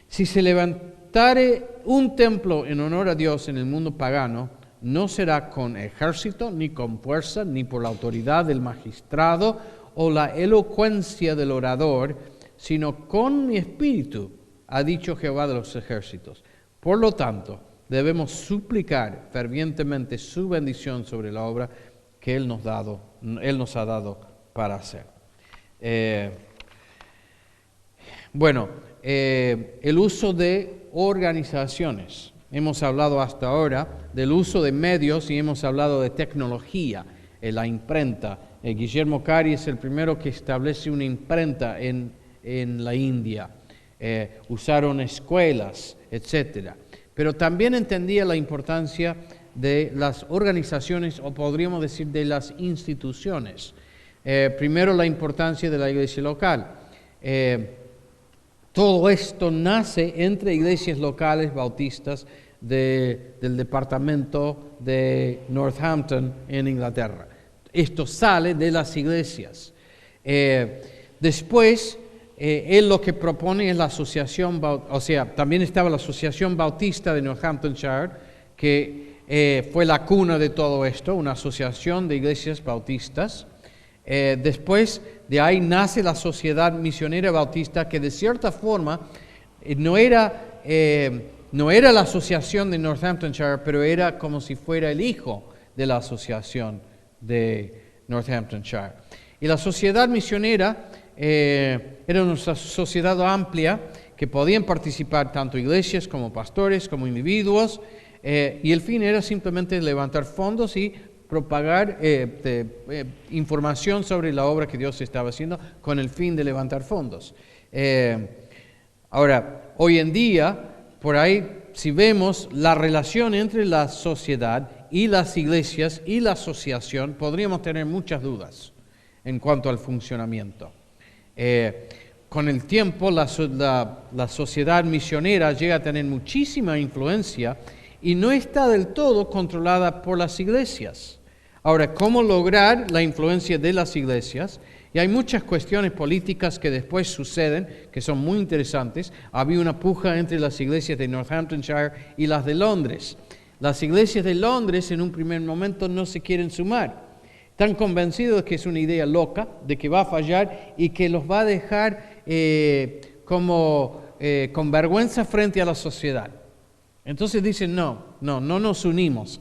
Si se levantare un templo en honor a Dios en el mundo pagano, no será con ejército, ni con fuerza, ni por la autoridad del magistrado o la elocuencia del orador, sino con mi espíritu, ha dicho Jehová de los ejércitos. Por lo tanto, debemos suplicar fervientemente su bendición sobre la obra que Él nos ha dado para hacer. El uso de organizaciones. Hemos hablado hasta ahora del uso de medios y hemos hablado de tecnología, la imprenta. Guillermo Cari es el primero que establece una imprenta en la India. Usaron escuelas, etc. Pero también entendía la importancia de las organizaciones, o podríamos decir de las instituciones. Primero, la importancia de la iglesia local. Todo esto nace entre iglesias locales bautistas del departamento de Northampton en Inglaterra. Esto sale de las iglesias. Después, él lo que propone es la asociación, también estaba la Asociación Bautista de Northamptonshire, que fue la cuna de todo esto, una asociación de iglesias bautistas. Después de ahí nace la Sociedad Misionera Bautista, que de cierta forma no era la asociación de Northamptonshire, pero era como si fuera el hijo de la asociación de Northamptonshire. Y la Sociedad Misionera era una sociedad amplia que podían participar tanto iglesias como pastores, como individuos, y el fin era simplemente levantar fondos y propagar información sobre la obra que Dios estaba haciendo con el fin de levantar fondos. Ahora, hoy en día, por ahí, si vemos la relación entre la sociedad y las iglesias y la asociación, podríamos tener muchas dudas en cuanto al funcionamiento. Con el tiempo, la sociedad misionera llega a tener muchísima influencia y no está del todo controlada por las iglesias. Ahora, ¿cómo lograr la influencia de las iglesias? Y hay muchas cuestiones políticas que después suceden, que son muy interesantes. Había una puja entre las iglesias de Northamptonshire y las de Londres. Las iglesias de Londres en un primer momento no se quieren sumar. Están convencidos de que es una idea loca, de que va a fallar y que los va a dejar con vergüenza frente a la sociedad. Entonces dicen, no nos unimos.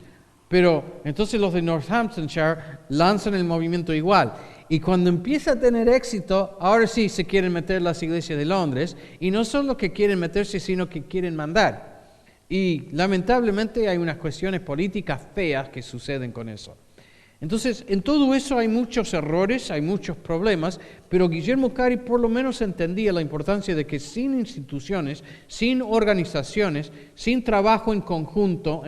Pero entonces los de Northamptonshire lanzan el movimiento igual. Y cuando empieza a tener éxito, ahora sí se quieren meter las iglesias de Londres. Y no solo que quieren meterse, sino que quieren mandar. Y lamentablemente hay unas cuestiones políticas feas que suceden con eso. Entonces, en todo eso hay muchos errores, hay muchos problemas, pero Guillermo Cari por lo menos entendía la importancia de que sin instituciones, sin organizaciones, sin trabajo en conjunto,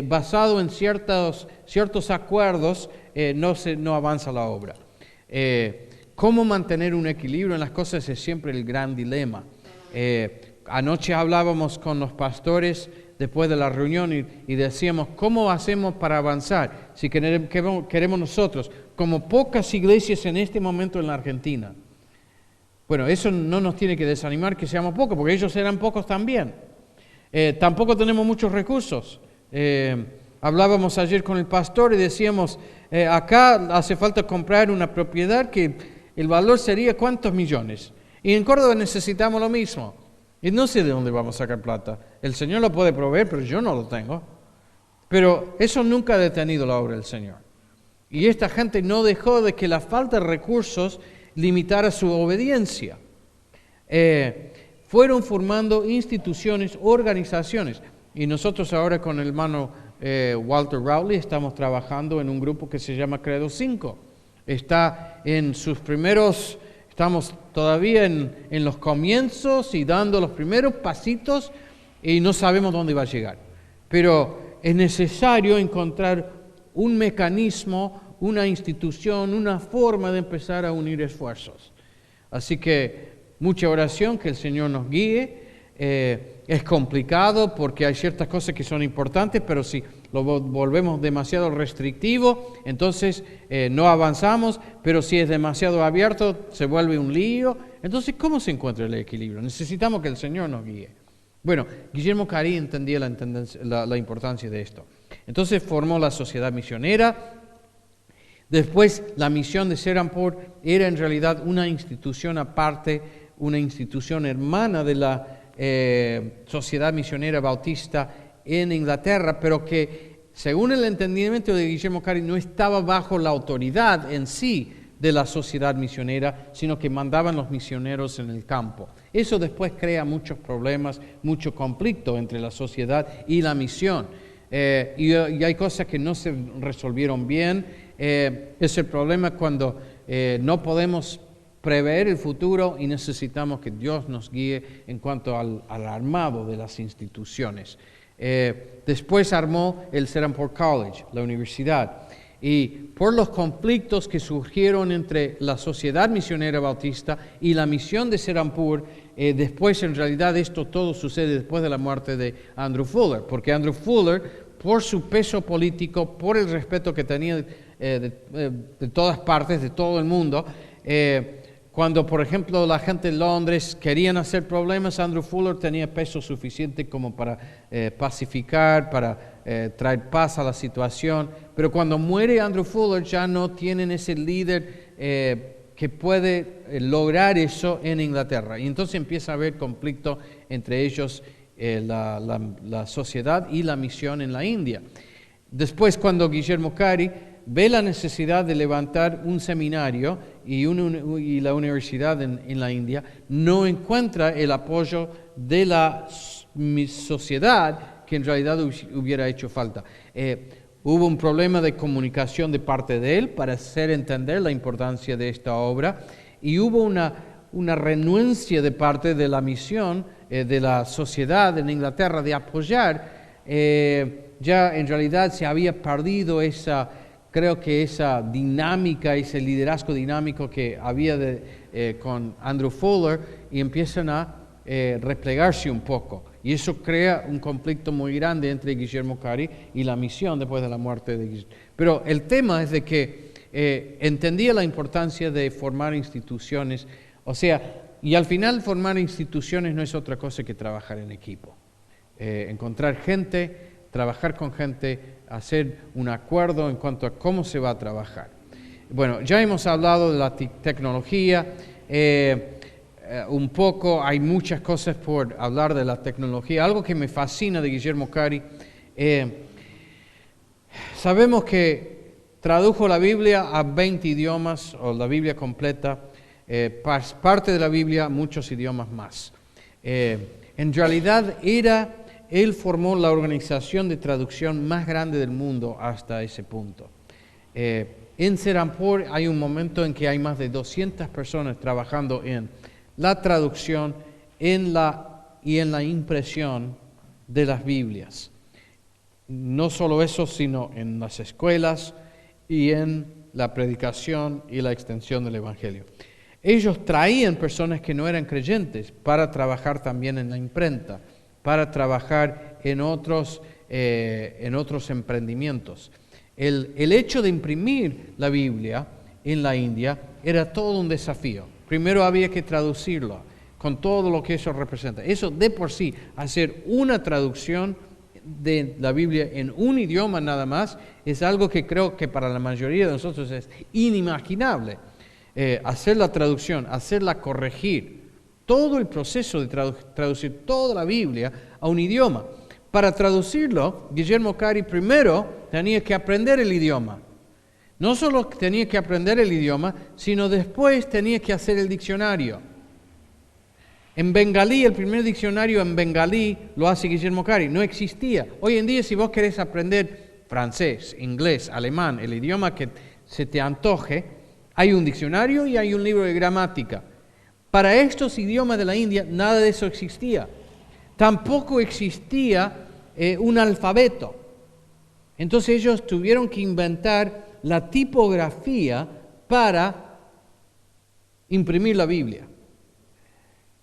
basado en ciertos acuerdos, no avanza la obra. ¿Cómo mantener un equilibrio en las cosas? Es siempre el gran dilema. Anoche hablábamos con los pastores después de la reunión y decíamos, ¿cómo hacemos para avanzar? Si queremos nosotros, como pocas iglesias en este momento en la Argentina. Bueno, eso no nos tiene que desanimar que seamos pocos, porque ellos eran pocos también. Tampoco tenemos muchos recursos. Hablábamos ayer con el pastor y decíamos, acá hace falta comprar una propiedad que el valor sería ¿cuántos millones? Y en Córdoba necesitamos lo mismo. Y no sé de dónde vamos a sacar plata. El Señor lo puede proveer, pero yo no lo tengo. Pero eso nunca ha detenido la obra del Señor. Y esta gente no dejó de que la falta de recursos limitara su obediencia. Fueron formando instituciones, organizaciones. Y nosotros ahora con el hermano Walter Rowley estamos trabajando en un grupo que se llama Credo 5. Está en sus primeros, estamos todavía en los comienzos y dando los primeros pasitos y no sabemos dónde va a llegar. Pero es necesario encontrar un mecanismo, una institución, una forma de empezar a unir esfuerzos. Así que mucha oración, que el Señor nos guíe. Es complicado porque hay ciertas cosas que son importantes, pero si lo volvemos demasiado restrictivo, entonces no avanzamos, pero si es demasiado abierto, se vuelve un lío. Entonces, ¿cómo se encuentra el equilibrio? Necesitamos que el Señor nos guíe. Bueno, Guillermo Cari entendía la importancia de esto. Entonces formó la Sociedad Misionera. Después, la misión de Serampore era en realidad una institución aparte, una institución hermana de la Sociedad Misionera Bautista en Inglaterra, pero que, según el entendimiento de Guillermo Cari, no estaba bajo la autoridad en sí de la sociedad misionera, sino que mandaban los misioneros en el campo. Eso después crea muchos problemas, mucho conflicto entre la sociedad y la misión. Y hay cosas que no se resolvieron bien. Es el problema cuando no podemos prever el futuro y necesitamos que Dios nos guíe en cuanto al armado de las instituciones. Después armó el Serampore College, la universidad. Y por los conflictos que surgieron entre la Sociedad Misionera Bautista y la misión de Serampore, después en realidad esto todo sucede después de la muerte de Andrew Fuller, porque Andrew Fuller, por su peso político, por el respeto que tenía de todas partes, de todo el mundo, cuando, por ejemplo, la gente de Londres querían hacer problemas, Andrew Fuller tenía peso suficiente como para pacificar, para traer paz a la situación. Pero cuando muere Andrew Fuller ya no tienen ese líder que puede lograr eso en Inglaterra. Y entonces empieza a haber conflicto entre ellos, la sociedad y la misión en la India. Después, cuando Guillermo Cari ve la necesidad de levantar un seminario y la universidad en la India, no encuentra el apoyo de la sociedad que en realidad hubiera hecho falta. Hubo un problema de comunicación de parte de él para hacer entender la importancia de esta obra y hubo una renuencia de parte de la misión, de la sociedad en Inglaterra de apoyar. Ya en realidad se había perdido creo que esa dinámica, ese liderazgo dinámico que había con Andrew Fuller, y empiezan a replegarse un poco. Y eso crea un conflicto muy grande entre Guillermo Cari y la misión después de la muerte de Guillermo. Pero el tema es de que entendía la importancia de formar instituciones, o sea, y al final formar instituciones no es otra cosa que trabajar en equipo. Encontrar gente, trabajar con gente, hacer un acuerdo en cuanto a cómo se va a trabajar. Bueno, ya hemos hablado de la tecnología, un poco, hay muchas cosas por hablar de la tecnología. Algo que me fascina de Guillermo Cari, sabemos que tradujo la Biblia a 20 idiomas, o la Biblia completa, parte de la Biblia, muchos idiomas más. En realidad él formó la organización de traducción más grande del mundo hasta ese punto. En Serampore hay un momento en que hay más de 200 personas trabajando en la traducción y en la impresión de las Biblias. No solo eso, sino en las escuelas y en la predicación y la extensión del Evangelio. Ellos traían personas que no eran creyentes para trabajar también en la imprenta, para trabajar en otros emprendimientos. El hecho de imprimir la Biblia en la India era todo un desafío. Primero había que traducirlo con todo lo que eso representa. Eso de por sí, hacer una traducción de la Biblia en un idioma nada más, es algo que creo que para la mayoría de nosotros es inimaginable. Hacer la traducción, hacerla corregir, todo el proceso de traducir toda la Biblia a un idioma. Para traducirlo, Guillermo Cari primero tenía que aprender el idioma. No solo tenía que aprender el idioma, sino después tenía que hacer el diccionario. En bengalí, el primer diccionario en bengalí lo hace Guillermo Cari, no existía. Hoy en día, si vos querés aprender francés, inglés, alemán, el idioma que se te antoje, hay un diccionario y hay un libro de gramática. Para estos idiomas de la India, nada de eso existía. Tampoco existía un alfabeto. Entonces ellos tuvieron que inventar la tipografía para imprimir la Biblia.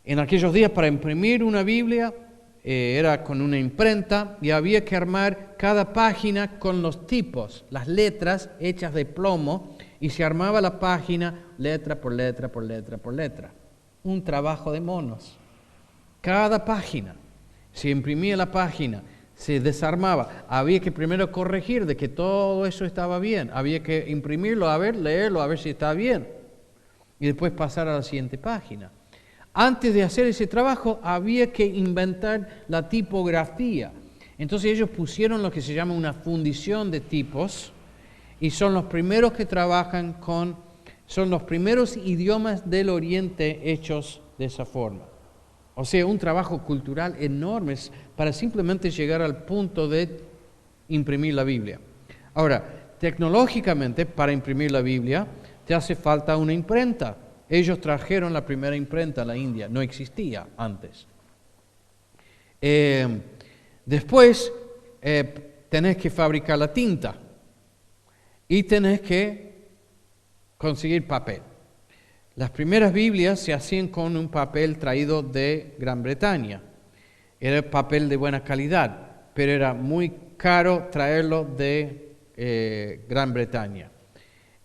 En aquellos días, para imprimir una Biblia, era con una imprenta y había que armar cada página con los tipos, las letras hechas de plomo, y se armaba la página letra por letra por letra por letra. Un trabajo de monos. Cada página. Se imprimía la página, se desarmaba. Había que primero corregir de que todo eso estaba bien. Había que imprimirlo, leerlo, a ver si está bien. Y después pasar a la siguiente página. Antes de hacer ese trabajo, había que inventar la tipografía. Entonces ellos pusieron lo que se llama una fundición de tipos, y son los primeros que trabajan son los primeros idiomas del Oriente hechos de esa forma. O sea, un trabajo cultural enorme para simplemente llegar al punto de imprimir la Biblia. Ahora, tecnológicamente, para imprimir la Biblia, te hace falta una imprenta. Ellos trajeron la primera imprenta a la India, no existía antes. Después, tenés que fabricar la tinta y tenés que conseguir papel. Las primeras Biblias se hacían con un papel traído de Gran Bretaña. Era papel de buena calidad, pero era muy caro traerlo de Gran Bretaña.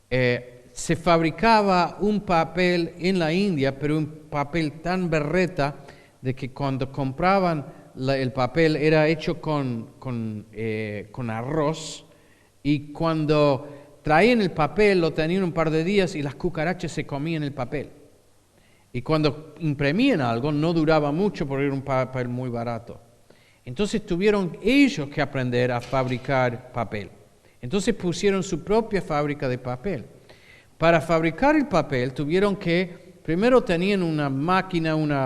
Se fabricaba un papel en la India, pero un papel tan berreta de que cuando compraban el papel era hecho con arroz, y cuando traían el papel lo tenían un par de días y las cucarachas se comían el papel. Y cuando imprimían algo no duraba mucho porque era un papel muy barato. Entonces tuvieron ellos que aprender a fabricar papel. Entonces pusieron su propia fábrica de papel. Para fabricar el papel tuvieron que, primero tenían una máquina, un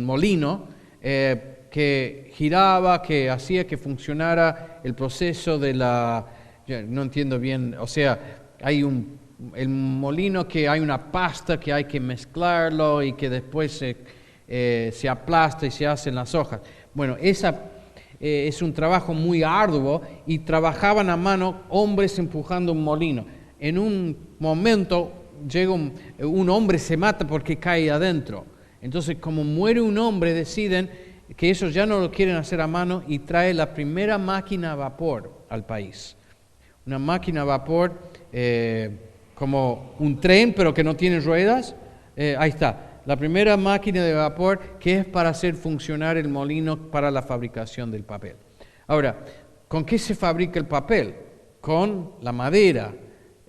molino que giraba, que hacía que funcionara el proceso de no entiendo bien, o sea, hay el molino que hay una pasta que hay que mezclarlo y que después se aplasta y se hacen las hojas. Bueno, es un trabajo muy arduo y trabajaban a mano hombres empujando un molino. En un momento llega un hombre, se mata porque cae adentro. Entonces, como muere un hombre, deciden que eso ya no lo quieren hacer a mano y trae la primera máquina a vapor al país. Una máquina a vapor como un tren, pero que no tiene ruedas. Ahí está. La primera máquina de vapor que es para hacer funcionar el molino para la fabricación del papel. Ahora, ¿con qué se fabrica el papel? Con la madera,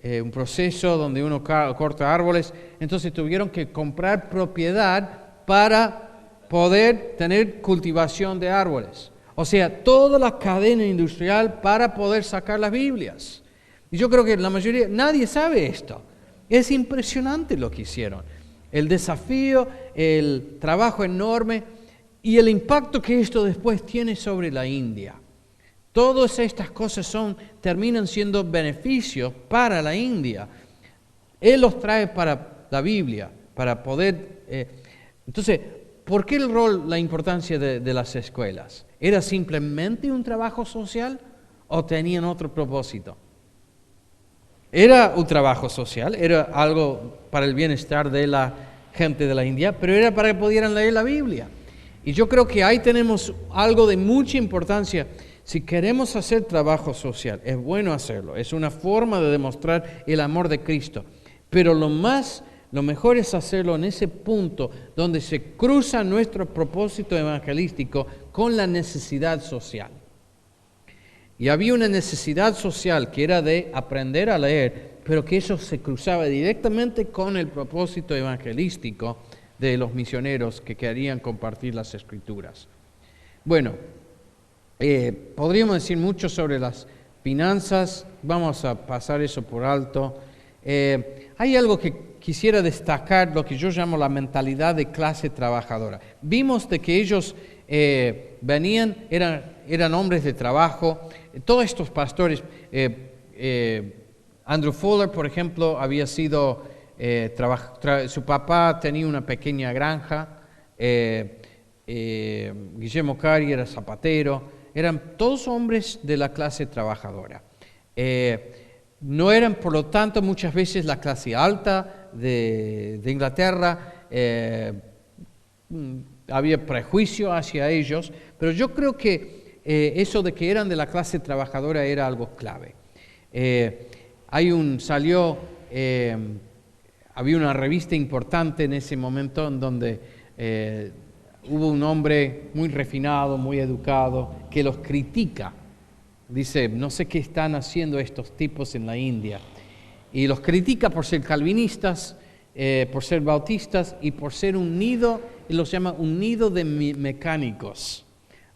un proceso donde uno corta árboles. Entonces tuvieron que comprar propiedad para poder tener cultivación de árboles. O sea, toda la cadena industrial para poder sacar las Biblias. Y yo creo que la mayoría, nadie sabe esto. Es impresionante lo que hicieron. El desafío, el trabajo enorme y el impacto que esto después tiene sobre la India. Todas estas cosas terminan siendo beneficios para la India. Él los trae para la Biblia, para poder... Entonces, ¿por qué la importancia de las escuelas? ¿Era simplemente un trabajo social o tenían otro propósito? Era un trabajo social, era algo para el bienestar de la gente de la India, pero era para que pudieran leer la Biblia. Y yo creo que ahí tenemos algo de mucha importancia. Si queremos hacer trabajo social, es bueno hacerlo, es una forma de demostrar el amor de Cristo. Pero lo mejor es hacerlo en ese punto donde se cruza nuestro propósito evangelístico con la necesidad social. Y había una necesidad social que era de aprender a leer, pero que eso se cruzaba directamente con el propósito evangelístico de los misioneros que querían compartir las Escrituras. Bueno, podríamos decir mucho sobre las finanzas, vamos a pasar eso por alto. Hay algo que quisiera destacar, lo que yo llamo la mentalidad de clase trabajadora. Vimos de que ellos venían, eran hombres de trabajo. Todos estos pastores, Andrew Fuller, por ejemplo, había sido, su papá tenía una pequeña granja, Guillermo Cari era zapatero, eran todos hombres de la clase trabajadora. No eran, por lo tanto, muchas veces la clase alta de Inglaterra, había prejuicio hacia ellos, pero yo creo que eso de que eran de la clase trabajadora era algo clave. Había una revista importante en ese momento en donde hubo un hombre muy refinado, muy educado, que los critica. Dice, no sé qué están haciendo estos tipos en la India. Y los critica por ser calvinistas, por ser bautistas y por ser un nido, y los llama un nido de mecánicos.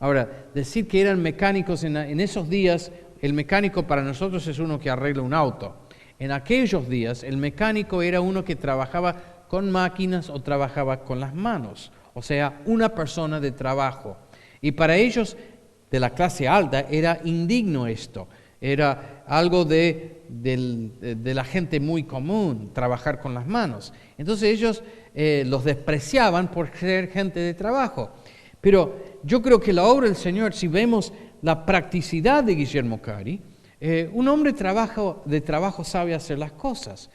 Ahora, decir que eran mecánicos en esos días, el mecánico para nosotros es uno que arregla un auto. En aquellos días, el mecánico era uno que trabajaba con máquinas o trabajaba con las manos. O sea, una persona de trabajo. Y para ellos, de la clase alta, era indigno esto. Era algo de la gente muy común, trabajar con las manos. Entonces ellos los despreciaban por ser gente de trabajo. Pero yo creo que la obra del Señor, si vemos la practicidad de Guillermo Cari, un hombre de trabajo sabe hacer las cosas.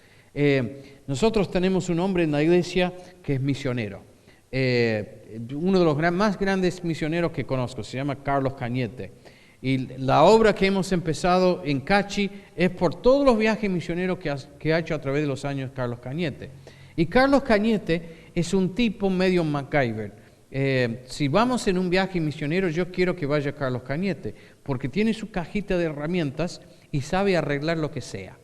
Nosotros tenemos un hombre en la iglesia que es misionero. Uno de los más grandes misioneros que conozco, se llama Carlos Cañete. Y la obra que hemos empezado en Cachi es por todos los viajes misioneros que ha hecho a través de los años Carlos Cañete. Y Carlos Cañete es un tipo medio MacGyver. Si vamos en un viaje misionero, yo quiero que vaya Carlos Cañete, porque tiene su cajita de herramientas y sabe arreglar lo que sea.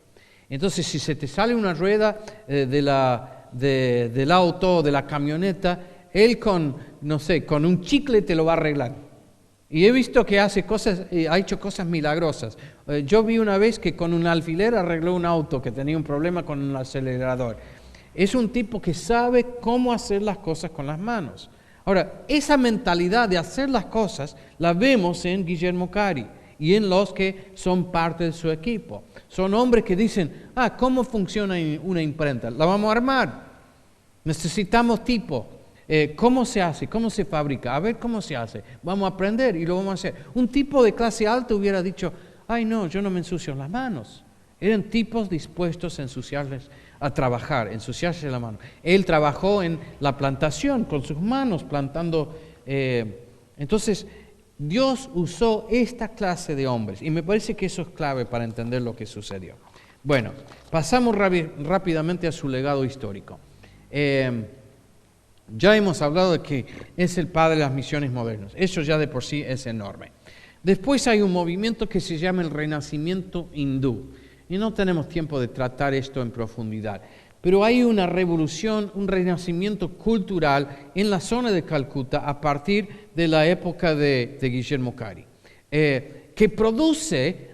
Entonces, si se te sale una rueda del auto o de la camioneta, él con un chicle te lo va a arreglar. Y he visto que ha hecho cosas milagrosas. Yo vi una vez que con un alfiler arregló un auto que tenía un problema con un acelerador. Es un tipo que sabe cómo hacer las cosas con las manos. Ahora, esa mentalidad de hacer las cosas la vemos en Guillermo Cari y en los que son parte de su equipo. Son hombres que dicen, ¿cómo funciona una imprenta? La vamos a armar. Necesitamos tipo. ¿Cómo se hace? ¿Cómo se fabrica? A ver cómo se hace. Vamos a aprender y lo vamos a hacer. Un tipo de clase alta hubiera dicho, no, yo no me ensucio las manos. Eran tipos dispuestos a ensuciarse la mano. Él trabajó en la plantación con sus manos, plantando. Entonces, Dios usó esta clase de hombres y me parece que eso es clave para entender lo que sucedió. Bueno, pasamos rápidamente a su legado histórico. Ya hemos hablado de que es el padre de las misiones modernas. Eso ya de por sí es enorme. Después hay un movimiento que se llama el Renacimiento hindú. Y no tenemos tiempo de tratar esto en profundidad. Pero hay una revolución, un renacimiento cultural en la zona de Calcuta a partir de la época de Guillermo Cari. Que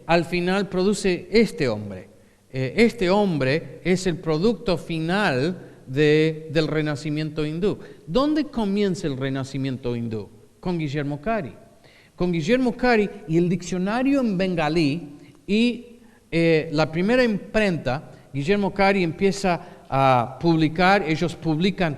al final produce este hombre. Este hombre es el producto final del renacimiento hindú. ¿Dónde comienza el renacimiento hindú? Con Guillermo Cari. Con Guillermo Cari y el diccionario en bengalí y la primera imprenta. Guillermo Cari empieza a publicar, ellos publican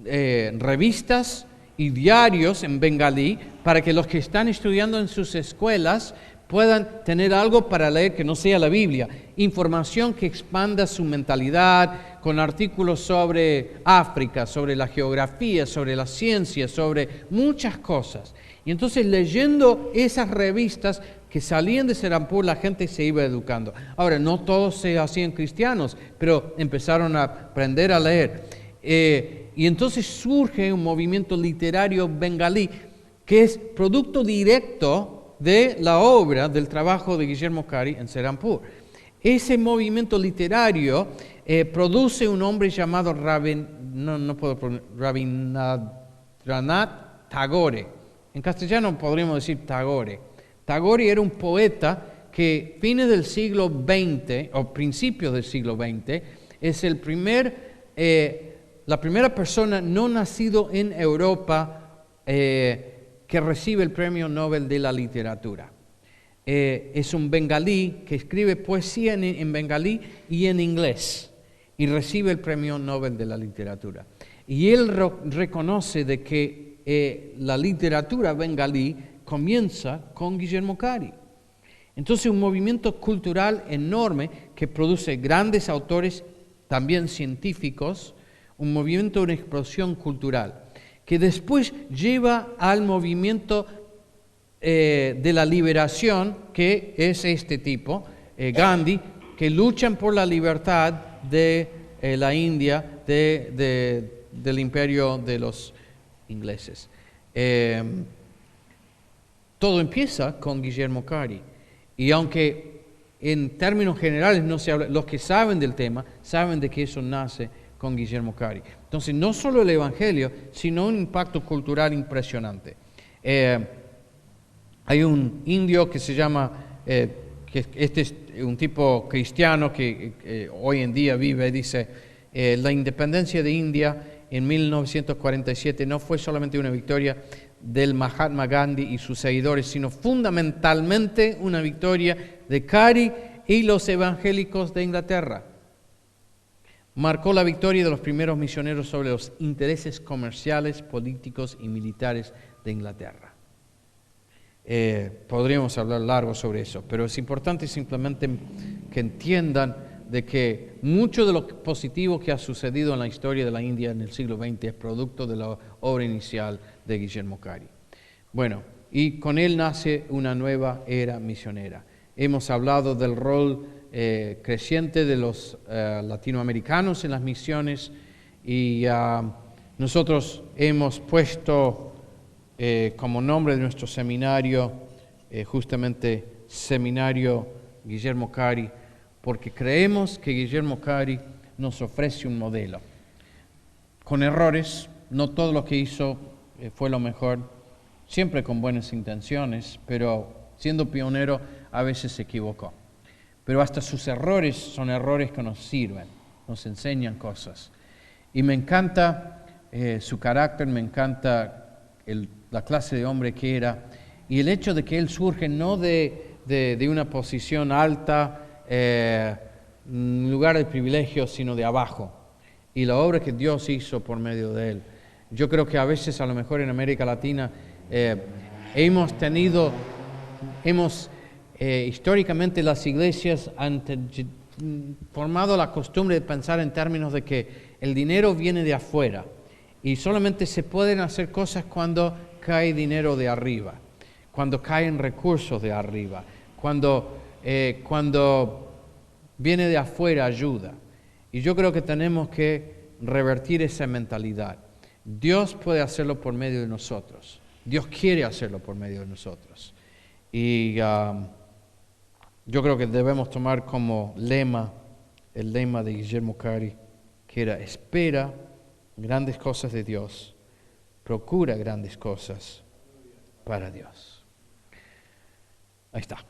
revistas y diarios en bengalí para que los que están estudiando en sus escuelas puedan tener algo para leer que no sea la Biblia, información que expanda su mentalidad, con artículos sobre África, sobre la geografía, sobre la ciencia, sobre muchas cosas. Y entonces leyendo esas revistas que salían de Serampur, la gente se iba educando. Ahora, no todos se hacían cristianos, pero empezaron a aprender a leer. Y entonces surge un movimiento literario bengalí que es producto directo de la obra, del trabajo de Guillermo Cari en Serampur. Ese movimiento literario produce un hombre llamado Rabindranath Tagore. En castellano podríamos decir Tagore. Tagore era un poeta que fines del siglo XX o principios del siglo XX es la primera persona no nacido en Europa que recibe el Premio Nobel de la Literatura. Es un bengalí que escribe poesía en bengalí y en inglés y recibe el Premio Nobel de la Literatura. Y él reconoce de que la literatura bengalí comienza con Guillermo Cari. Entonces, un movimiento cultural enorme que produce grandes autores, también científicos, un movimiento, una explosión cultural, que después lleva al movimiento de la liberación, que es este tipo, Gandhi, que luchan por la libertad de la India, del imperio de los ingleses. Todo empieza con Guillermo Cari. Y aunque en términos generales no se habla, los que saben del tema saben de que eso nace con Guillermo Cari. Entonces, no solo el Evangelio, sino un impacto cultural impresionante. Hay un indio que se llama, que este es un tipo cristiano que hoy en día vive, dice, la independencia de India en 1947 no fue solamente una victoria del Mahatma Gandhi y sus seguidores, sino fundamentalmente una victoria de Cari y los evangélicos de Inglaterra. Marcó la victoria de los primeros misioneros sobre los intereses comerciales, políticos y militares de Inglaterra. Podríamos hablar largo sobre eso, pero es importante simplemente que entiendan de que mucho de lo positivo que ha sucedido en la historia de la India en el siglo XX es producto de la obra inicial de Guillermo Cari. Bueno, y con él nace una nueva era misionera. Hemos hablado del rol creciente de los latinoamericanos en las misiones y nosotros hemos puesto como nombre de nuestro seminario justamente Seminario Guillermo Cari, porque creemos que Guillermo Cari nos ofrece un modelo. Con errores, no todo lo que hizo fue lo mejor, siempre con buenas intenciones, pero siendo pionero a veces se equivocó. Pero hasta sus errores son errores que nos sirven, nos enseñan cosas. Y me encanta su carácter, me encanta la clase de hombre que era, y el hecho de que él surge no de una posición alta, en lugar de privilegio, sino de abajo, y la obra que Dios hizo por medio de él. Yo creo que a veces, a lo mejor en América Latina, históricamente las iglesias han formado la costumbre de pensar en términos de que el dinero viene de afuera y solamente se pueden hacer cosas cuando cae dinero de arriba, cuando caen recursos de arriba, cuando viene de afuera ayuda. Y yo creo que tenemos que revertir esa mentalidad. Dios puede hacerlo por medio de nosotros. Dios quiere hacerlo por medio de nosotros. Y yo creo que debemos tomar como lema el lema de Guillermo Cari, que era: espera grandes cosas de Dios, procura grandes cosas para Dios. Ahí está.